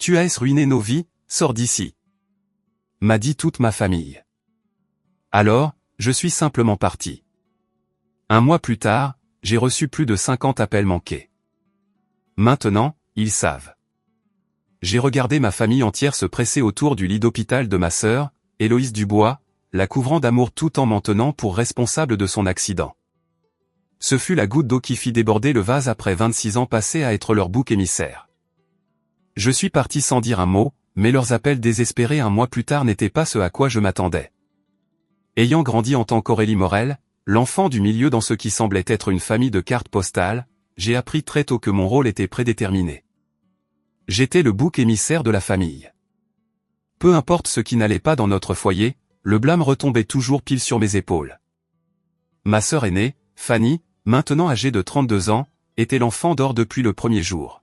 Tu as ruiné nos vies, sors d'ici. M'a dit toute ma famille. Alors, je suis simplement parti. Un mois plus tard, j'ai reçu plus de 50 appels manqués. Maintenant, ils savent. J'ai regardé ma famille entière se presser autour du lit d'hôpital de ma sœur, Héloïse Dubois, la couvrant d'amour tout en m'en tenant pour responsable de son accident. Ce fut la goutte d'eau qui fit déborder le vase après 26 ans passés à être leur bouc émissaire. Je suis parti sans dire un mot, mais leurs appels désespérés un mois plus tard n'étaient pas ce à quoi je m'attendais. Ayant grandi en tant qu'Aurélie Morel, l'enfant du milieu dans ce qui semblait être une famille de cartes postales, j'ai appris très tôt que mon rôle était prédéterminé. J'étais le bouc émissaire de la famille. Peu importe ce qui n'allait pas dans notre foyer, le blâme retombait toujours pile sur mes épaules. Ma sœur aînée, Fanny, maintenant âgée de 32 ans, était l'enfant d'or depuis le premier jour.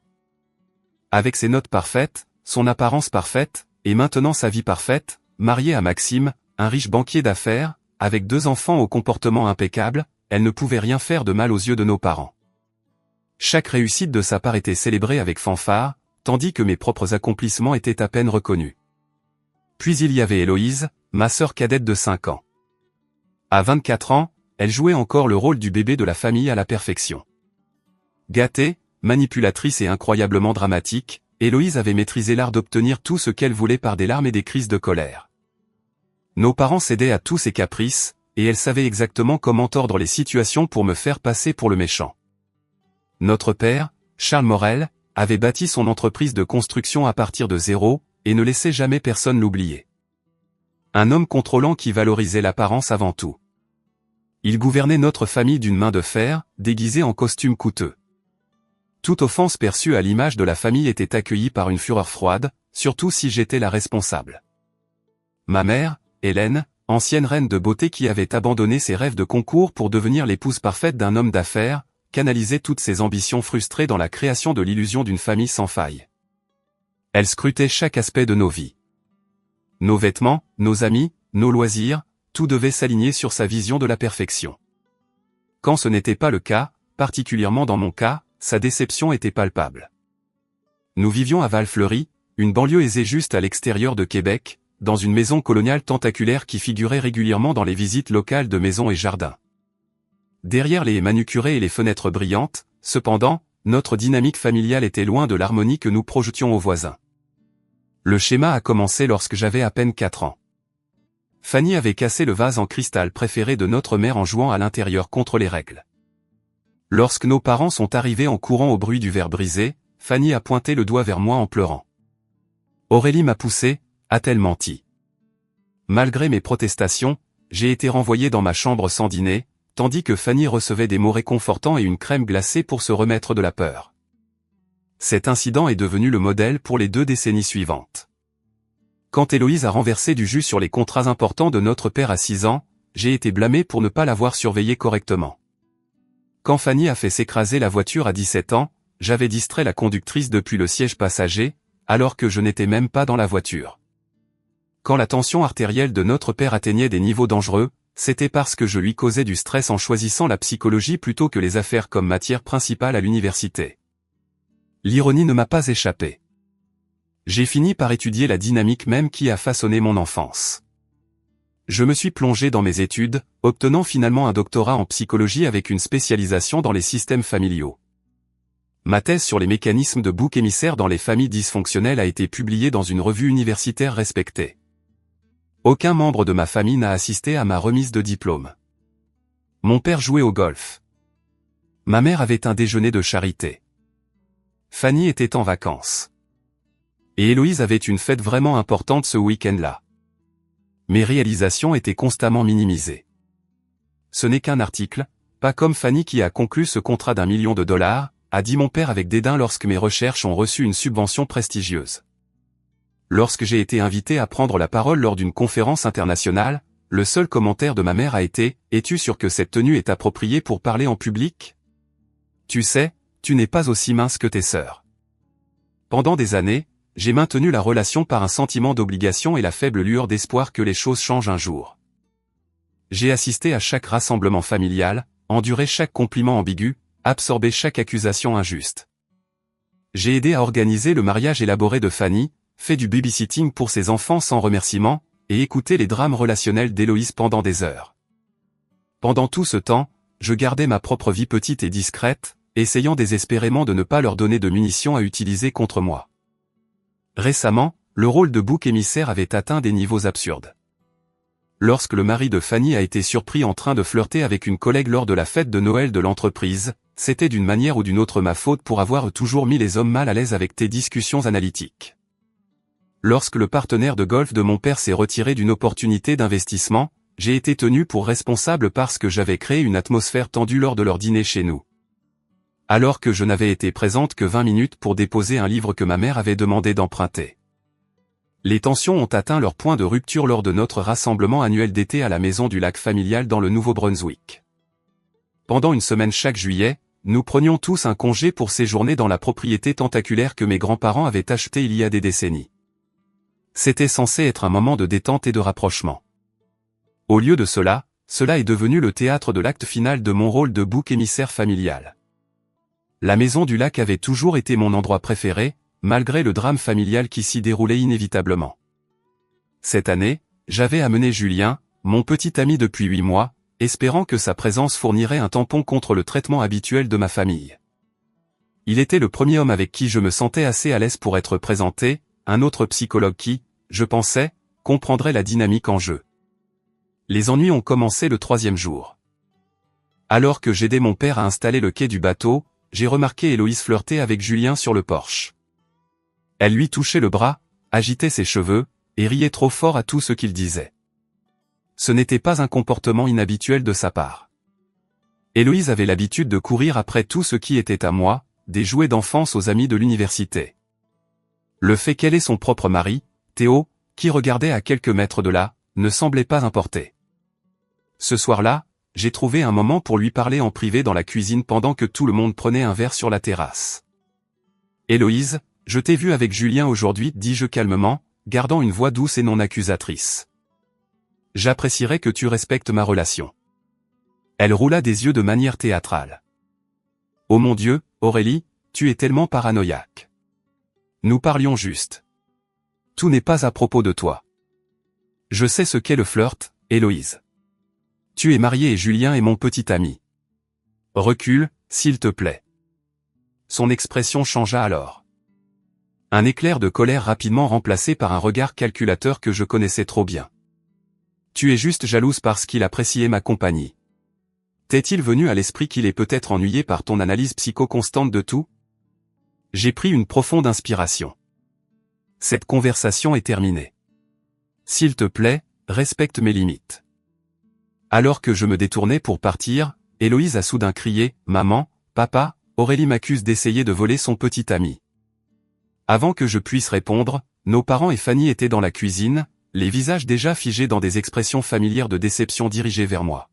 Avec ses notes parfaites, son apparence parfaite, et maintenant sa vie parfaite, mariée à Maxime, un riche banquier d'affaires, avec 2 enfants au comportement impeccable, elle ne pouvait rien faire de mal aux yeux de nos parents. Chaque réussite de sa part était célébrée avec fanfare, tandis que mes propres accomplissements étaient à peine reconnus. Puis il y avait Héloïse, ma sœur cadette de 5 ans. À 24 ans, elle jouait encore le rôle du bébé de la famille à la perfection. Gâtée, manipulatrice et incroyablement dramatique, Héloïse avait maîtrisé l'art d'obtenir tout ce qu'elle voulait par des larmes et des crises de colère. Nos parents cédaient à tous ses caprices, et elle savait exactement comment tordre les situations pour me faire passer pour le méchant. Notre père, Charles Morel, avait bâti son entreprise de construction à partir de zéro, et ne laissait jamais personne l'oublier. Un homme contrôlant qui valorisait l'apparence avant tout. Il gouvernait notre famille d'une main de fer, déguisée en costume coûteux. Toute offense perçue à l'image de la famille était accueillie par une fureur froide, surtout si j'étais la responsable. Ma mère, Hélène, ancienne reine de beauté qui avait abandonné ses rêves de concours pour devenir l'épouse parfaite d'un homme d'affaires, canalisait toutes ses ambitions frustrées dans la création de l'illusion d'une famille sans faille. Elle scrutait chaque aspect de nos vies. Nos vêtements, nos amis, nos loisirs, tout devait s'aligner sur sa vision de la perfection. Quand ce n'était pas le cas, particulièrement dans mon cas, sa déception était palpable. Nous vivions à Val-Fleury, une banlieue aisée juste à l'extérieur de Québec, dans une maison coloniale tentaculaire qui figurait régulièrement dans les visites locales de maisons et jardins. Derrière les haies manucurées et les fenêtres brillantes, cependant, notre dynamique familiale était loin de l'harmonie que nous projetions aux voisins. Le schéma a commencé lorsque j'avais à peine 4 ans. Fanny avait cassé le vase en cristal préféré de notre mère en jouant à l'intérieur contre les règles. Lorsque nos parents sont arrivés en courant au bruit du verre brisé, Fanny a pointé le doigt vers moi en pleurant. Aurélie m'a poussé, a-t-elle menti? Malgré mes protestations, j'ai été renvoyé dans ma chambre sans dîner, tandis que Fanny recevait des mots réconfortants et une crème glacée pour se remettre de la peur. Cet incident est devenu le modèle pour les 2 décennies suivantes. Quand Héloïse a renversé du jus sur les contrats importants de notre père à 6 ans, j'ai été blâmé pour ne pas l'avoir surveillé correctement. Quand Fanny a fait s'écraser la voiture à 17 ans, j'avais distrait la conductrice depuis le siège passager, alors que je n'étais même pas dans la voiture. Quand la tension artérielle de notre père atteignait des niveaux dangereux, c'était parce que je lui causais du stress en choisissant la psychologie plutôt que les affaires comme matière principale à l'université. L'ironie ne m'a pas échappé. J'ai fini par étudier la dynamique même qui a façonné mon enfance. Je me suis plongé dans mes études, obtenant finalement un doctorat en psychologie avec une spécialisation dans les systèmes familiaux. Ma thèse sur les mécanismes de bouc émissaire dans les familles dysfonctionnelles a été publiée dans une revue universitaire respectée. Aucun membre de ma famille n'a assisté à ma remise de diplôme. Mon père jouait au golf. Ma mère avait un déjeuner de charité. Fanny était en vacances. Et Héloïse avait une fête vraiment importante ce week-end-là. Mes réalisations étaient constamment minimisées. Ce n'est qu'un article, pas comme Fanny qui a conclu ce contrat d'1 million de dollars, a dit mon père avec dédain lorsque mes recherches ont reçu une subvention prestigieuse. Lorsque j'ai été invité à prendre la parole lors d'une conférence internationale, le seul commentaire de ma mère a été « Es-tu sûr que cette tenue est appropriée pour parler en public ? Tu sais, tu n'es pas aussi mince que tes sœurs. » Pendant des années, j'ai maintenu la relation par un sentiment d'obligation et la faible lueur d'espoir que les choses changent un jour. J'ai assisté à chaque rassemblement familial, enduré chaque compliment ambigu, absorbé chaque accusation injuste. J'ai aidé à organiser le mariage élaboré de Fanny, fait du babysitting pour ses enfants sans remerciement, et écouté les drames relationnels d'Héloïse pendant des heures. Pendant tout ce temps, je gardais ma propre vie petite et discrète, essayant désespérément de ne pas leur donner de munitions à utiliser contre moi. Récemment, le rôle de bouc émissaire avait atteint des niveaux absurdes. Lorsque le mari de Fanny a été surpris en train de flirter avec une collègue lors de la fête de Noël de l'entreprise, c'était d'une manière ou d'une autre ma faute pour avoir toujours mis les hommes mal à l'aise avec tes discussions analytiques. Lorsque le partenaire de golf de mon père s'est retiré d'une opportunité d'investissement, j'ai été tenu pour responsable parce que j'avais créé une atmosphère tendue lors de leur dîner chez nous. Alors que je n'avais été présente que 20 minutes pour déposer un livre que ma mère avait demandé d'emprunter. Les tensions ont atteint leur point de rupture lors de notre rassemblement annuel d'été à la maison du lac familial dans le Nouveau-Brunswick. Pendant une semaine chaque juillet, nous prenions tous un congé pour séjourner dans la propriété tentaculaire que mes grands-parents avaient achetée il y a des décennies. C'était censé être un moment de détente et de rapprochement. Au lieu de cela, cela est devenu le théâtre de l'acte final de mon rôle de bouc émissaire familial. La maison du lac avait toujours été mon endroit préféré, malgré le drame familial qui s'y déroulait inévitablement. Cette année, j'avais amené Julien, mon petit ami depuis 8 mois, espérant que sa présence fournirait un tampon contre le traitement habituel de ma famille. Il était le premier homme avec qui je me sentais assez à l'aise pour être présenté, un autre psychologue qui, je pensais, comprendrait la dynamique en jeu. Les ennuis ont commencé le 3e jour. Alors que j'aidais mon père à installer le quai du bateau, j'ai remarqué Héloïse flirter avec Julien sur le porche. Elle lui touchait le bras, agitait ses cheveux, et riait trop fort à tout ce qu'il disait. Ce n'était pas un comportement inhabituel de sa part. Héloïse avait l'habitude de courir après tout ce qui était à moi, des jouets d'enfance aux amis de l'université. Le fait qu'elle ait son propre mari, Théo, qui regardait à quelques mètres de là, ne semblait pas importer. Ce soir-là, j'ai trouvé un moment pour lui parler en privé dans la cuisine pendant que tout le monde prenait un verre sur la terrasse. « Héloïse, je t'ai vue avec Julien aujourd'hui, dis-je calmement, gardant une voix douce et non accusatrice. J'apprécierais que tu respectes ma relation. » Elle roula des yeux de manière théâtrale. « Oh mon Dieu, Aurélie, tu es tellement paranoïaque. Nous parlions juste. Tout n'est pas à propos de toi. Je sais ce qu'est le flirt, Héloïse. Tu es mariée et Julien est mon petit ami. Recule, s'il te plaît. » Son expression changea alors. Un éclair de colère rapidement remplacé par un regard calculateur que je connaissais trop bien. « Tu es juste jalouse parce qu'il appréciait ma compagnie. T'est-il venu à l'esprit qu'il est peut-être ennuyé par ton analyse psycho-constante de tout ?» J'ai pris une profonde inspiration. Cette conversation est terminée. S'il te plaît, respecte mes limites. Alors que je me détournais pour partir, Héloïse a soudain crié « Maman, papa, Aurélie m'accuse d'essayer de voler son petit ami. » Avant que je puisse répondre, nos parents et Fanny étaient dans la cuisine, les visages déjà figés dans des expressions familières de déception dirigées vers moi.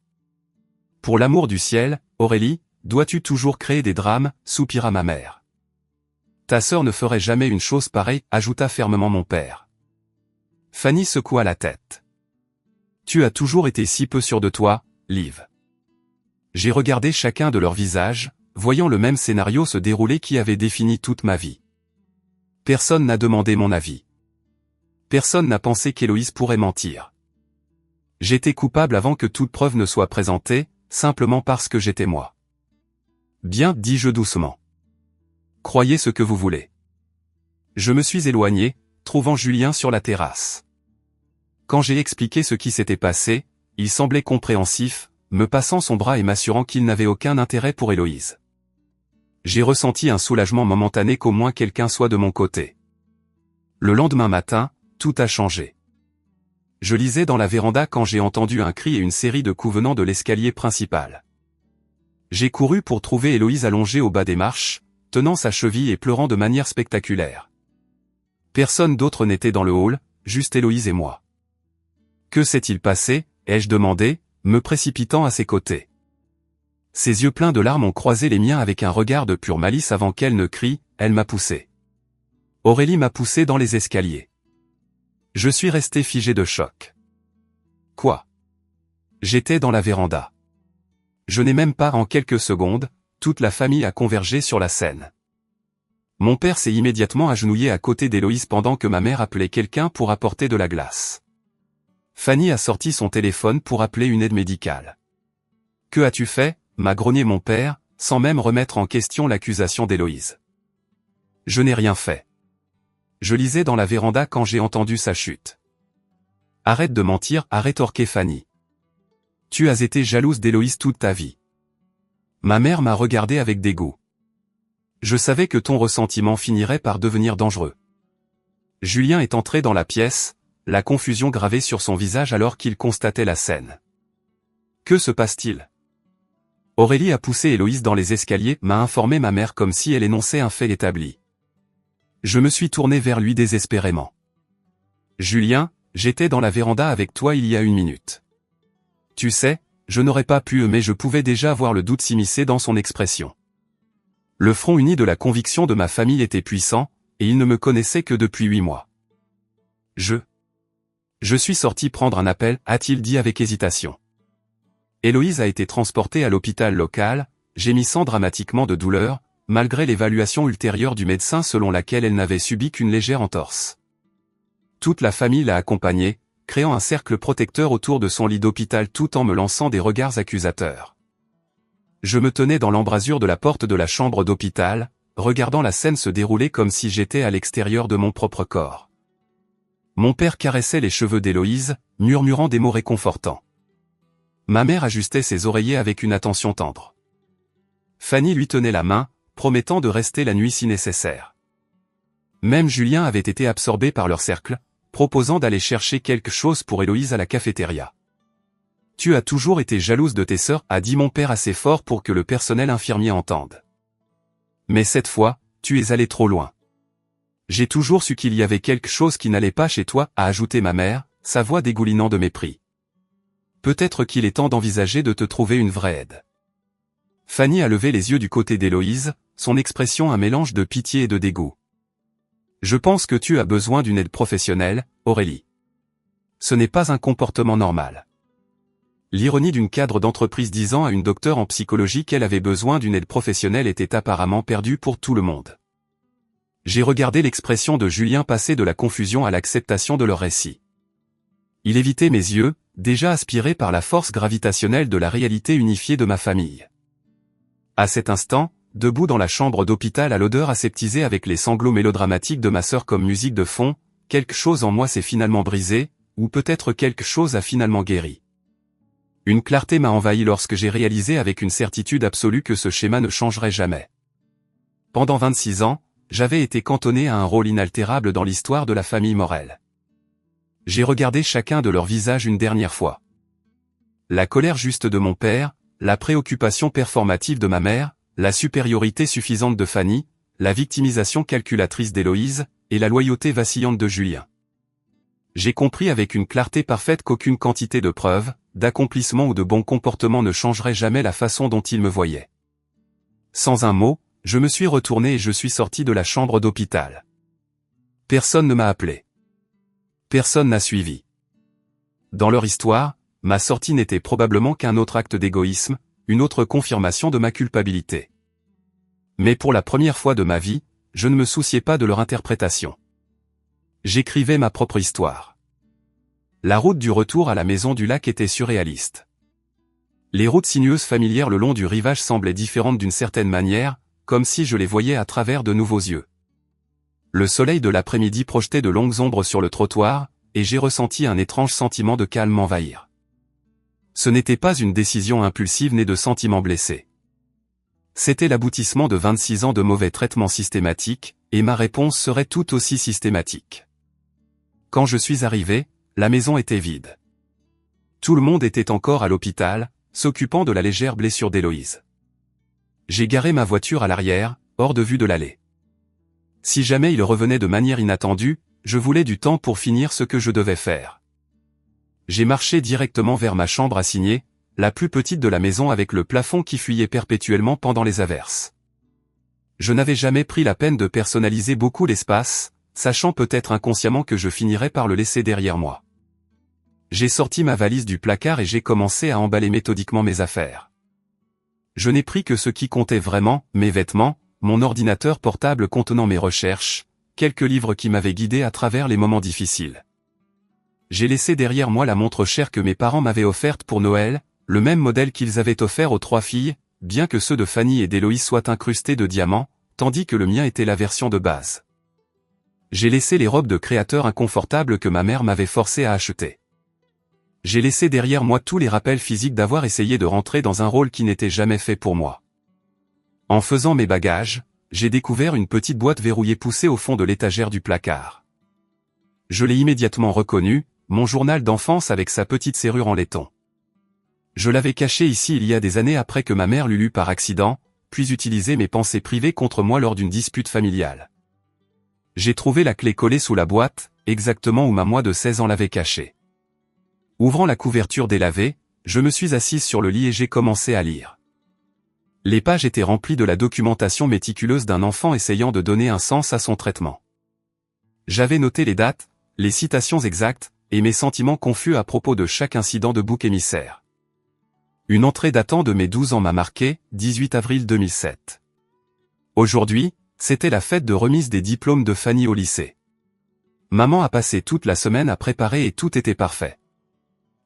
« Pour l'amour du ciel, Aurélie, dois-tu toujours créer des drames ?» soupira ma mère. « Ta sœur ne ferait jamais une chose pareille » ajouta fermement mon père. Fanny secoua la tête. « Tu as toujours été si peu sûre de toi, Liv. » J'ai regardé chacun de leurs visages, voyant le même scénario se dérouler qui avait défini toute ma vie. Personne n'a demandé mon avis. Personne n'a pensé qu'Héloïse pourrait mentir. J'étais coupable avant que toute preuve ne soit présentée, simplement parce que j'étais moi. Bien, dis-je doucement. Croyez ce que vous voulez. Je me suis éloigné, trouvant Julien sur la terrasse. Quand j'ai expliqué ce qui s'était passé, il semblait compréhensif, me passant son bras et m'assurant qu'il n'avait aucun intérêt pour Héloïse. J'ai ressenti un soulagement momentané qu'au moins quelqu'un soit de mon côté. Le lendemain matin, tout a changé. Je lisais dans la véranda quand j'ai entendu un cri et une série de coups venant de l'escalier principal. J'ai couru pour trouver Héloïse allongée au bas des marches, tenant sa cheville et pleurant de manière spectaculaire. Personne d'autre n'était dans le hall, juste Héloïse et moi. « Que s'est-il passé ?» ai-je demandé, me précipitant à ses côtés. Ses yeux pleins de larmes ont croisé les miens avec un regard de pure malice avant qu'elle ne crie, elle m'a poussé. Aurélie m'a poussé dans les escaliers. Je suis resté figé de choc. Quoi? J'étais dans la véranda. Je n'ai même pas en quelques secondes, toute la famille a convergé sur la scène. Mon père s'est immédiatement agenouillé à côté d'Héloïse pendant que ma mère appelait quelqu'un pour apporter de la glace. Fanny a sorti son téléphone pour appeler une aide médicale. « Que as-tu fait ?» m'a grogné mon père, sans même remettre en question l'accusation d'Héloïse. « Je n'ai rien fait. Je lisais dans la véranda quand j'ai entendu sa chute. »« Arrête de mentir » a rétorqué Fanny. « Tu as été jalouse d'Héloïse toute ta vie. » Ma mère m'a regardé avec dégoût. Je savais que ton ressentiment finirait par devenir dangereux. Julien est entré dans la pièce, la confusion gravée sur son visage alors qu'il constatait la scène. Que se passe-t-il? Aurélie a poussé Héloïse dans les escaliers, m'a informé ma mère comme si elle énonçait un fait établi. Je me suis tourné vers lui désespérément. Julien, j'étais dans la véranda avec toi il y a 1 minute. Tu sais, je n'aurais pas pu mais je pouvais déjà voir le doute s'immiscer dans son expression. Le front uni de la conviction de ma famille était puissant, et ils ne me connaissaient que depuis 8 mois. Je suis sorti prendre un appel, a-t-il dit avec hésitation. Héloïse a été transportée à l'hôpital local, gémissant dramatiquement de douleur, malgré l'évaluation ultérieure du médecin selon laquelle elle n'avait subi qu'une légère entorse. Toute la famille l'a accompagnée, créant un cercle protecteur autour de son lit d'hôpital tout en me lançant des regards accusateurs. Je me tenais dans l'embrasure de la porte de la chambre d'hôpital, regardant la scène se dérouler comme si j'étais à l'extérieur de mon propre corps. Mon père caressait les cheveux d'Héloïse, murmurant des mots réconfortants. Ma mère ajustait ses oreillers avec une attention tendre. Fanny lui tenait la main, promettant de rester la nuit si nécessaire. Même Julien avait été absorbé par leur cercle, proposant d'aller chercher quelque chose pour Héloïse à la cafétéria. « Tu as toujours été jalouse de tes sœurs » a dit mon père assez fort pour que le personnel infirmier entende. « Mais cette fois, tu es allé trop loin. J'ai toujours su qu'il y avait quelque chose qui n'allait pas chez toi » a ajouté ma mère, sa voix dégoulinant de mépris. « Peut-être qu'il est temps d'envisager de te trouver une vraie aide. » Fanny a levé les yeux du côté d'Héloïse, son expression un mélange de pitié et de dégoût. « Je pense que tu as besoin d'une aide professionnelle, Aurélie. Ce n'est pas un comportement normal. » L'ironie d'une cadre d'entreprise disant à une docteure en psychologie qu'elle avait besoin d'une aide professionnelle était apparemment perdue pour tout le monde. J'ai regardé l'expression de Julien passer de la confusion à l'acceptation de leur récit. Il évitait mes yeux, déjà aspirés par la force gravitationnelle de la réalité unifiée de ma famille. À cet instant, debout dans la chambre d'hôpital à l'odeur aseptisée avec les sanglots mélodramatiques de ma sœur comme musique de fond, quelque chose en moi s'est finalement brisé, ou peut-être quelque chose a finalement guéri. Une clarté m'a envahi lorsque j'ai réalisé avec une certitude absolue que ce schéma ne changerait jamais. Pendant 26 ans, j'avais été cantonné à un rôle inaltérable dans l'histoire de la famille Morel. J'ai regardé chacun de leurs visages une dernière fois. La colère juste de mon père, la préoccupation performative de ma mère, la supériorité suffisante de Fanny, la victimisation calculatrice d'Héloïse, et la loyauté vacillante de Julien. J'ai compris avec une clarté parfaite qu'aucune quantité de preuves, d'accomplissement ou de bon comportement ne changerait jamais la façon dont ils me voyaient. Sans un mot, je me suis retourné et je suis sorti de la chambre d'hôpital. Personne ne m'a appelé. Personne n'a suivi. Dans leur histoire, ma sortie n'était probablement qu'un autre acte d'égoïsme, une autre confirmation de ma culpabilité. Mais pour la première fois de ma vie, je ne me souciais pas de leur interprétation. J'écrivais ma propre histoire. La route du retour à la maison du lac était surréaliste. Les routes sinueuses familières le long du rivage semblaient différentes d'une certaine manière, comme si je les voyais à travers de nouveaux yeux. Le soleil de l'après-midi projetait de longues ombres sur le trottoir, et j'ai ressenti un étrange sentiment de calme m'envahir. Ce n'était pas une décision impulsive née de sentiments blessés. C'était l'aboutissement de 26 ans de mauvais traitements systématiques, et ma réponse serait tout aussi systématique. Quand je suis arrivé, la maison était vide. Tout le monde était encore à l'hôpital, s'occupant de la légère blessure d'Héloïse. J'ai garé ma voiture à l'arrière, hors de vue de l'allée. Si jamais il revenait de manière inattendue, je voulais du temps pour finir ce que je devais faire. J'ai marché directement vers ma chambre assignée, la plus petite de la maison avec le plafond qui fuyait perpétuellement pendant les averses. Je n'avais jamais pris la peine de personnaliser beaucoup l'espace, sachant peut-être inconsciemment que je finirais par le laisser derrière moi. J'ai sorti ma valise du placard et j'ai commencé à emballer méthodiquement mes affaires. Je n'ai pris que ce qui comptait vraiment, mes vêtements, mon ordinateur portable contenant mes recherches, quelques livres qui m'avaient guidé à travers les moments difficiles. J'ai laissé derrière moi la montre chère que mes parents m'avaient offerte pour Noël, le même modèle qu'ils avaient offert aux 3 filles, bien que ceux de Fanny et d'Héloïse soient incrustés de diamants, tandis que le mien était la version de base. J'ai laissé les robes de créateur inconfortables que ma mère m'avait forcé à acheter. J'ai laissé derrière moi tous les rappels physiques d'avoir essayé de rentrer dans un rôle qui n'était jamais fait pour moi. En faisant mes bagages, j'ai découvert une petite boîte verrouillée poussée au fond de l'étagère du placard. Je l'ai immédiatement reconnue, mon journal d'enfance avec sa petite serrure en laiton. Je l'avais caché ici il y a des années après que ma mère l'eût lu par accident, puis utilisé mes pensées privées contre moi lors d'une dispute familiale. J'ai trouvé la clé collée sous la boîte, exactement où ma moi de 16 ans l'avait cachée. Ouvrant la couverture délavée, je me suis assise sur le lit et j'ai commencé à lire. Les pages étaient remplies de la documentation méticuleuse d'un enfant essayant de donner un sens à son traitement. J'avais noté les dates, les citations exactes, et mes sentiments confus à propos de chaque incident de bouc émissaire. Une entrée datant de mes 12 ans m'a marqué, 18 avril 2007. Aujourd'hui, c'était la fête de remise des diplômes de Fanny au lycée. Maman a passé toute la semaine à préparer et tout était parfait.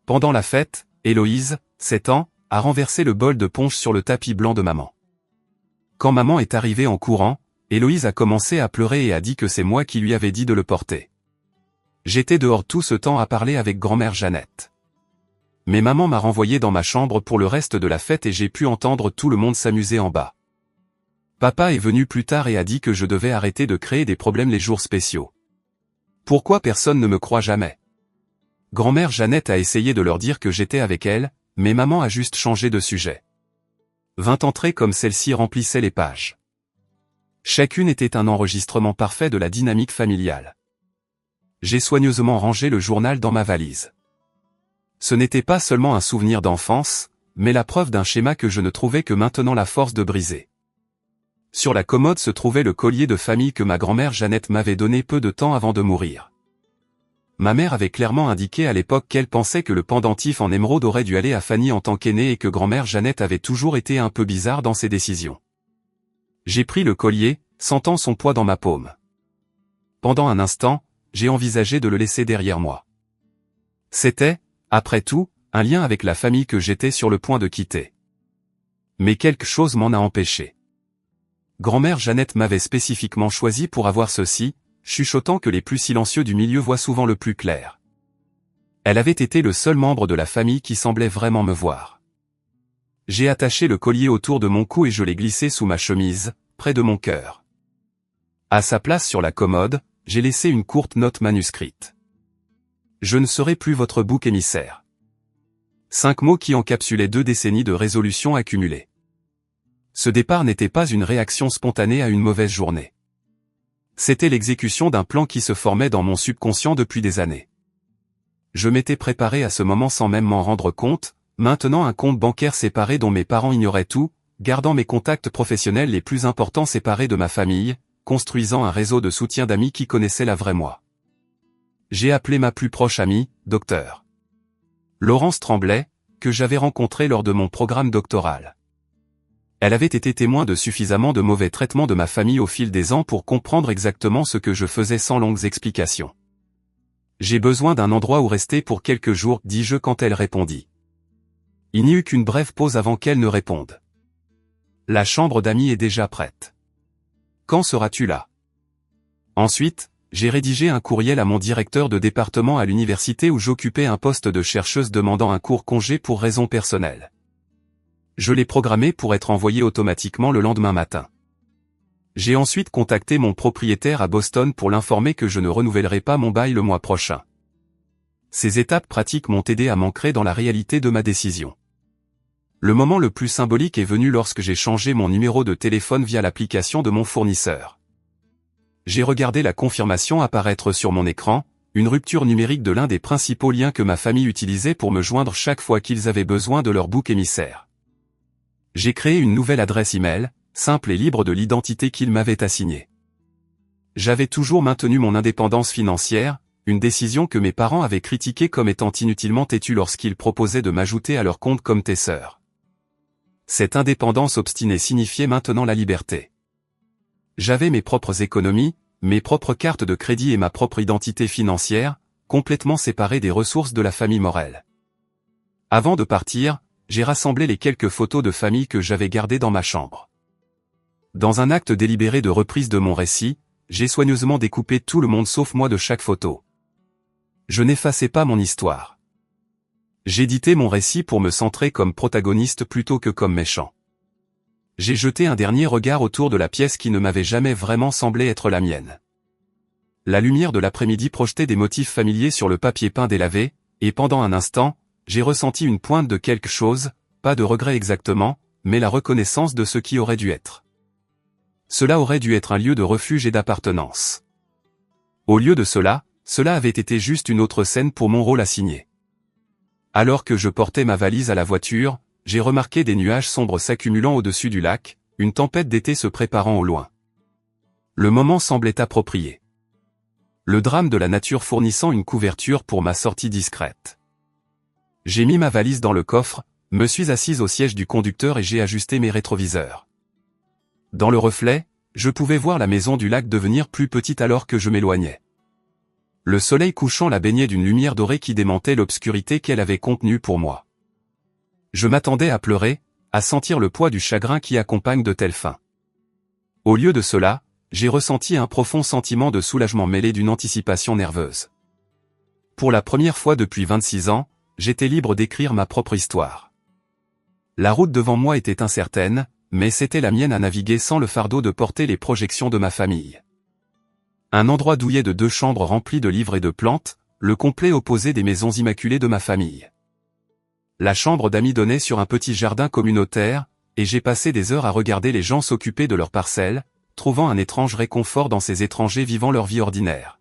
Pendant la fête, Héloïse, 7 ans, a renversé le bol de punch sur le tapis blanc de maman. Quand maman est arrivée en courant, Héloïse a commencé à pleurer et a dit que c'est moi qui lui avais dit de le porter. J'étais dehors tout ce temps à parler avec grand-mère Jeannette. Mais maman m'a renvoyé dans ma chambre pour le reste de la fête et j'ai pu entendre tout le monde s'amuser en bas. Papa est venu plus tard et a dit que je devais arrêter de créer des problèmes les jours spéciaux. Pourquoi personne ne me croit jamais? Grand-mère Jeannette a essayé de leur dire que j'étais avec elle, mais maman a juste changé de sujet. 20 entrées comme celle-ci remplissaient les pages. Chacune était un enregistrement parfait de la dynamique familiale. J'ai soigneusement rangé le journal dans ma valise. Ce n'était pas seulement un souvenir d'enfance, mais la preuve d'un schéma que je ne trouvais que maintenant la force de briser. Sur la commode se trouvait le collier de famille que ma grand-mère Jeannette m'avait donné peu de temps avant de mourir. Ma mère avait clairement indiqué à l'époque qu'elle pensait que le pendentif en émeraude aurait dû aller à Fanny en tant qu'aînée et que grand-mère Jeannette avait toujours été un peu bizarre dans ses décisions. J'ai pris le collier, sentant son poids dans ma paume. Pendant un instant, j'ai envisagé de le laisser derrière moi. C'était, après tout, un lien avec la famille que j'étais sur le point de quitter. Mais quelque chose m'en a empêché. Grand-mère Jeannette m'avait spécifiquement choisi pour avoir ceci, chuchotant que les plus silencieux du milieu voient souvent le plus clair. Elle avait été le seul membre de la famille qui semblait vraiment me voir. J'ai attaché le collier autour de mon cou et je l'ai glissé sous ma chemise, près de mon cœur. À sa place sur la commode, j'ai laissé une courte note manuscrite. Je ne serai plus votre bouc émissaire. 5 mots qui encapsulaient 2 décennies de résolutions accumulées. Ce départ n'était pas une réaction spontanée à une mauvaise journée. C'était l'exécution d'un plan qui se formait dans mon subconscient depuis des années. Je m'étais préparé à ce moment sans même m'en rendre compte, maintenant un compte bancaire séparé dont mes parents ignoraient tout, gardant mes contacts professionnels les plus importants séparés de ma famille, construisant un réseau de soutien d'amis qui connaissaient la vraie moi. J'ai appelé ma plus proche amie, Dr. Laurence Tremblay, que j'avais rencontrée lors de mon programme doctoral. Elle avait été témoin de suffisamment de mauvais traitements de ma famille au fil des ans pour comprendre exactement ce que je faisais sans longues explications. J'ai besoin d'un endroit où rester pour quelques jours, dis-je quand elle répondit. Il n'y eut qu'une brève pause avant qu'elle ne réponde. La chambre d'amis est déjà prête. Quand seras-tu là? Ensuite, j'ai rédigé un courriel à mon directeur de département à l'université où j'occupais un poste de chercheuse demandant un court congé pour raisons personnelles. Je l'ai programmé pour être envoyé automatiquement le lendemain matin. J'ai ensuite contacté mon propriétaire à Boston pour l'informer que je ne renouvellerai pas mon bail le mois prochain. Ces étapes pratiques m'ont aidé à m'ancrer dans la réalité de ma décision. Le moment le plus symbolique est venu lorsque j'ai changé mon numéro de téléphone via l'application de mon fournisseur. J'ai regardé la confirmation apparaître sur mon écran, une rupture numérique de l'un des principaux liens que ma famille utilisait pour me joindre chaque fois qu'ils avaient besoin de leur bouc émissaire. J'ai créé une nouvelle adresse email, simple et libre de l'identité qu'ils m'avaient assignée. J'avais toujours maintenu mon indépendance financière, une décision que mes parents avaient critiquée comme étant inutilement têtue lorsqu'ils proposaient de m'ajouter à leur compte comme tesseur. Cette indépendance obstinée signifiait maintenant la liberté. J'avais mes propres économies, mes propres cartes de crédit et ma propre identité financière, complètement séparées des ressources de la famille Morel. Avant de partir, j'ai rassemblé les quelques photos de famille que j'avais gardées dans ma chambre. Dans un acte délibéré de reprise de mon récit, j'ai soigneusement découpé tout le monde sauf moi de chaque photo. Je n'effaçais pas mon histoire. J'éditais mon récit pour me centrer comme protagoniste plutôt que comme méchant. J'ai jeté un dernier regard autour de la pièce qui ne m'avait jamais vraiment semblé être la mienne. La lumière de l'après-midi projetait des motifs familiers sur le papier peint délavé, et pendant un instant, j'ai ressenti une pointe de quelque chose, pas de regret exactement, mais la reconnaissance de ce qui aurait dû être. Cela aurait dû être un lieu de refuge et d'appartenance. Au lieu de cela avait été juste une autre scène pour mon rôle assigné. Alors que je portais ma valise à la voiture, j'ai remarqué des nuages sombres s'accumulant au-dessus du lac, une tempête d'été se préparant au loin. Le moment semblait approprié. Le drame de la nature fournissant une couverture pour ma sortie discrète. J'ai mis ma valise dans le coffre, me suis assise au siège du conducteur et j'ai ajusté mes rétroviseurs. Dans le reflet, je pouvais voir la maison du lac devenir plus petite alors que je m'éloignais. Le soleil couchant la baignait d'une lumière dorée qui démentait l'obscurité qu'elle avait contenue pour moi. Je m'attendais à pleurer, à sentir le poids du chagrin qui accompagne de telles fins. Au lieu de cela, j'ai ressenti un profond sentiment de soulagement mêlé d'une anticipation nerveuse. Pour la première fois depuis 26 ans, j'étais libre d'écrire ma propre histoire. La route devant moi était incertaine, mais c'était la mienne à naviguer sans le fardeau de porter les projections de ma famille. Un endroit douillet de 2 chambres remplies de livres et de plantes, le complet opposé des maisons immaculées de ma famille. La chambre d'amis donnait sur un petit jardin communautaire, et j'ai passé des heures à regarder les gens s'occuper de leurs parcelles, trouvant un étrange réconfort dans ces étrangers vivant leur vie ordinaire.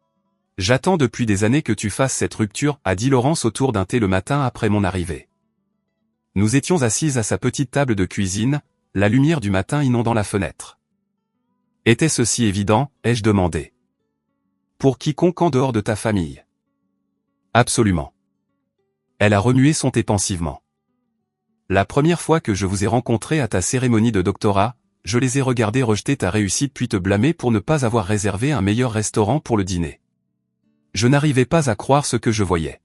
« J'attends depuis des années que tu fasses cette rupture », a dit Laurence autour d'un thé le matin après mon arrivée. Nous étions assises à sa petite table de cuisine, la lumière du matin inondant la fenêtre. « Était-ce si évident ?» ai-je demandé. « Pour quiconque en dehors de ta famille. »« Absolument. » Elle a remué son thé pensivement. « La première fois que je vous ai rencontré à ta cérémonie de doctorat, je les ai regardés rejeter ta réussite puis te blâmer pour ne pas avoir réservé un meilleur restaurant pour le dîner. Je n'arrivais pas à croire ce que je voyais.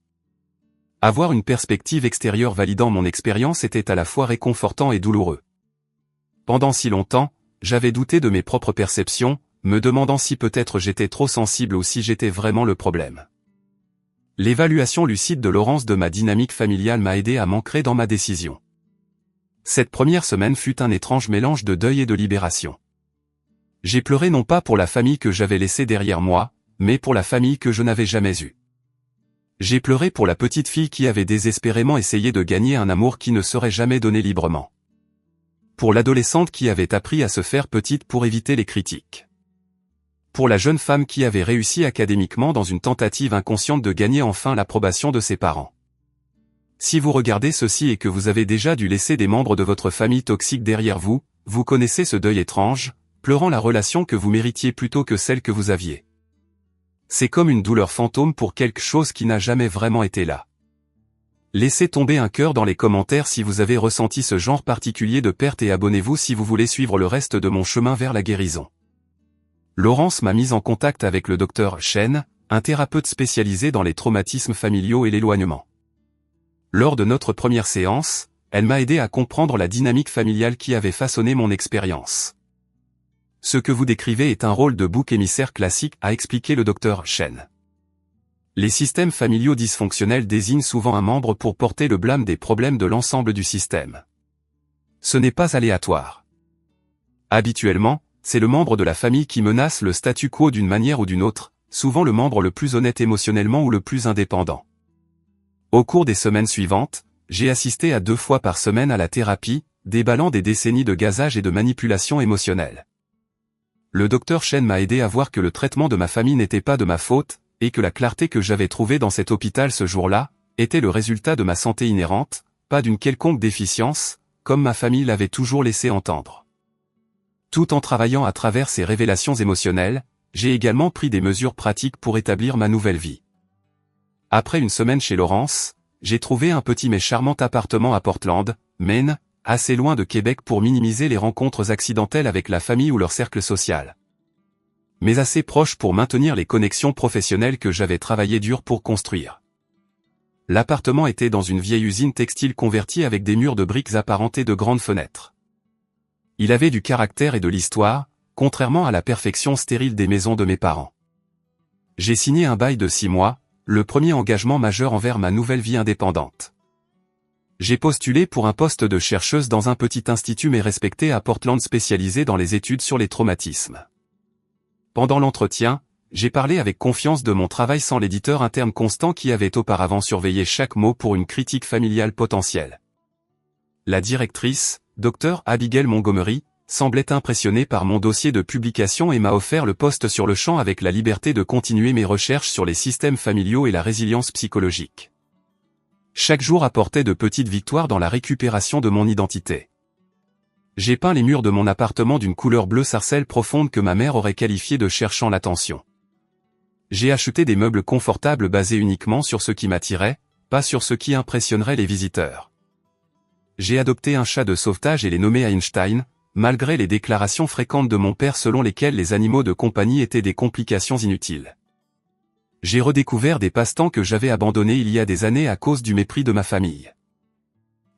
Avoir une perspective extérieure validant mon expérience était à la fois réconfortant et douloureux. Pendant si longtemps, j'avais douté de mes propres perceptions, me demandant si peut-être j'étais trop sensible ou si j'étais vraiment le problème. L'évaluation lucide de Laurence de ma dynamique familiale m'a aidé à m'ancrer dans ma décision. Cette première semaine fut un étrange mélange de deuil et de libération. J'ai pleuré non pas pour la famille que j'avais laissée derrière moi, mais pour la famille que je n'avais jamais eue. J'ai pleuré pour la petite fille qui avait désespérément essayé de gagner un amour qui ne serait jamais donné librement. Pour l'adolescente qui avait appris à se faire petite pour éviter les critiques. Pour la jeune femme qui avait réussi académiquement dans une tentative inconsciente de gagner enfin l'approbation de ses parents. Si vous regardez ceci et que vous avez déjà dû laisser des membres de votre famille toxique derrière vous, vous connaissez ce deuil étrange, pleurant la relation que vous méritiez plutôt que celle que vous aviez. C'est comme une douleur fantôme pour quelque chose qui n'a jamais vraiment été là. Laissez tomber un cœur dans les commentaires si vous avez ressenti ce genre particulier de perte et abonnez-vous si vous voulez suivre le reste de mon chemin vers la guérison. Laurence m'a mis en contact avec le Dr Chen, un thérapeute spécialisé dans les traumatismes familiaux et l'éloignement. Lors de notre première séance, elle m'a aidé à comprendre la dynamique familiale qui avait façonné mon expérience. Ce que vous décrivez est un rôle de bouc émissaire classique, a expliqué le Dr Chen. Les systèmes familiaux dysfonctionnels désignent souvent un membre pour porter le blâme des problèmes de l'ensemble du système. Ce n'est pas aléatoire. Habituellement, c'est le membre de la famille qui menace le statu quo d'une manière ou d'une autre, souvent le membre le plus honnête émotionnellement ou le plus indépendant. Au cours des semaines suivantes, j'ai assisté à 2 fois par semaine à la thérapie, déballant des décennies de gazage et de manipulation émotionnelle. Le Dr Chen m'a aidé à voir que le traitement de ma famille n'était pas de ma faute, et que la clarté que j'avais trouvée dans cet hôpital ce jour-là, était le résultat de ma santé inhérente, pas d'une quelconque déficience, comme ma famille l'avait toujours laissé entendre. Tout en travaillant à travers ces révélations émotionnelles, j'ai également pris des mesures pratiques pour établir ma nouvelle vie. Après une semaine chez Laurence, j'ai trouvé un petit mais charmant appartement à Portland, Maine, assez loin de Québec pour minimiser les rencontres accidentelles avec la famille ou leur cercle social. Mais assez proche pour maintenir les connexions professionnelles que j'avais travaillé dur pour construire. L'appartement était dans une vieille usine textile convertie avec des murs de briques apparentés de grandes fenêtres. Il avait du caractère et de l'histoire, contrairement à la perfection stérile des maisons de mes parents. J'ai signé un bail de 6 mois, le premier engagement majeur envers ma nouvelle vie indépendante. J'ai postulé pour un poste de chercheuse dans un petit institut mais respecté à Portland spécialisé dans les études sur les traumatismes. Pendant l'entretien, j'ai parlé avec confiance de mon travail sans l'éditeur interne constant qui avait auparavant surveillé chaque mot pour une critique familiale potentielle. La directrice, Dr Abigail Montgomery, semblait impressionnée par mon dossier de publication et m'a offert le poste sur le champ avec la liberté de continuer mes recherches sur les systèmes familiaux et la résilience psychologique. Chaque jour apportait de petites victoires dans la récupération de mon identité. J'ai peint les murs de mon appartement d'une couleur bleu sarcelle profonde que ma mère aurait qualifiée de cherchant l'attention. J'ai acheté des meubles confortables basés uniquement sur ce qui m'attirait, pas sur ce qui impressionnerait les visiteurs. J'ai adopté un chat de sauvetage et l'ai nommé Einstein, malgré les déclarations fréquentes de mon père selon lesquelles les animaux de compagnie étaient des complications inutiles. J'ai redécouvert des passe-temps que j'avais abandonnés il y a des années à cause du mépris de ma famille.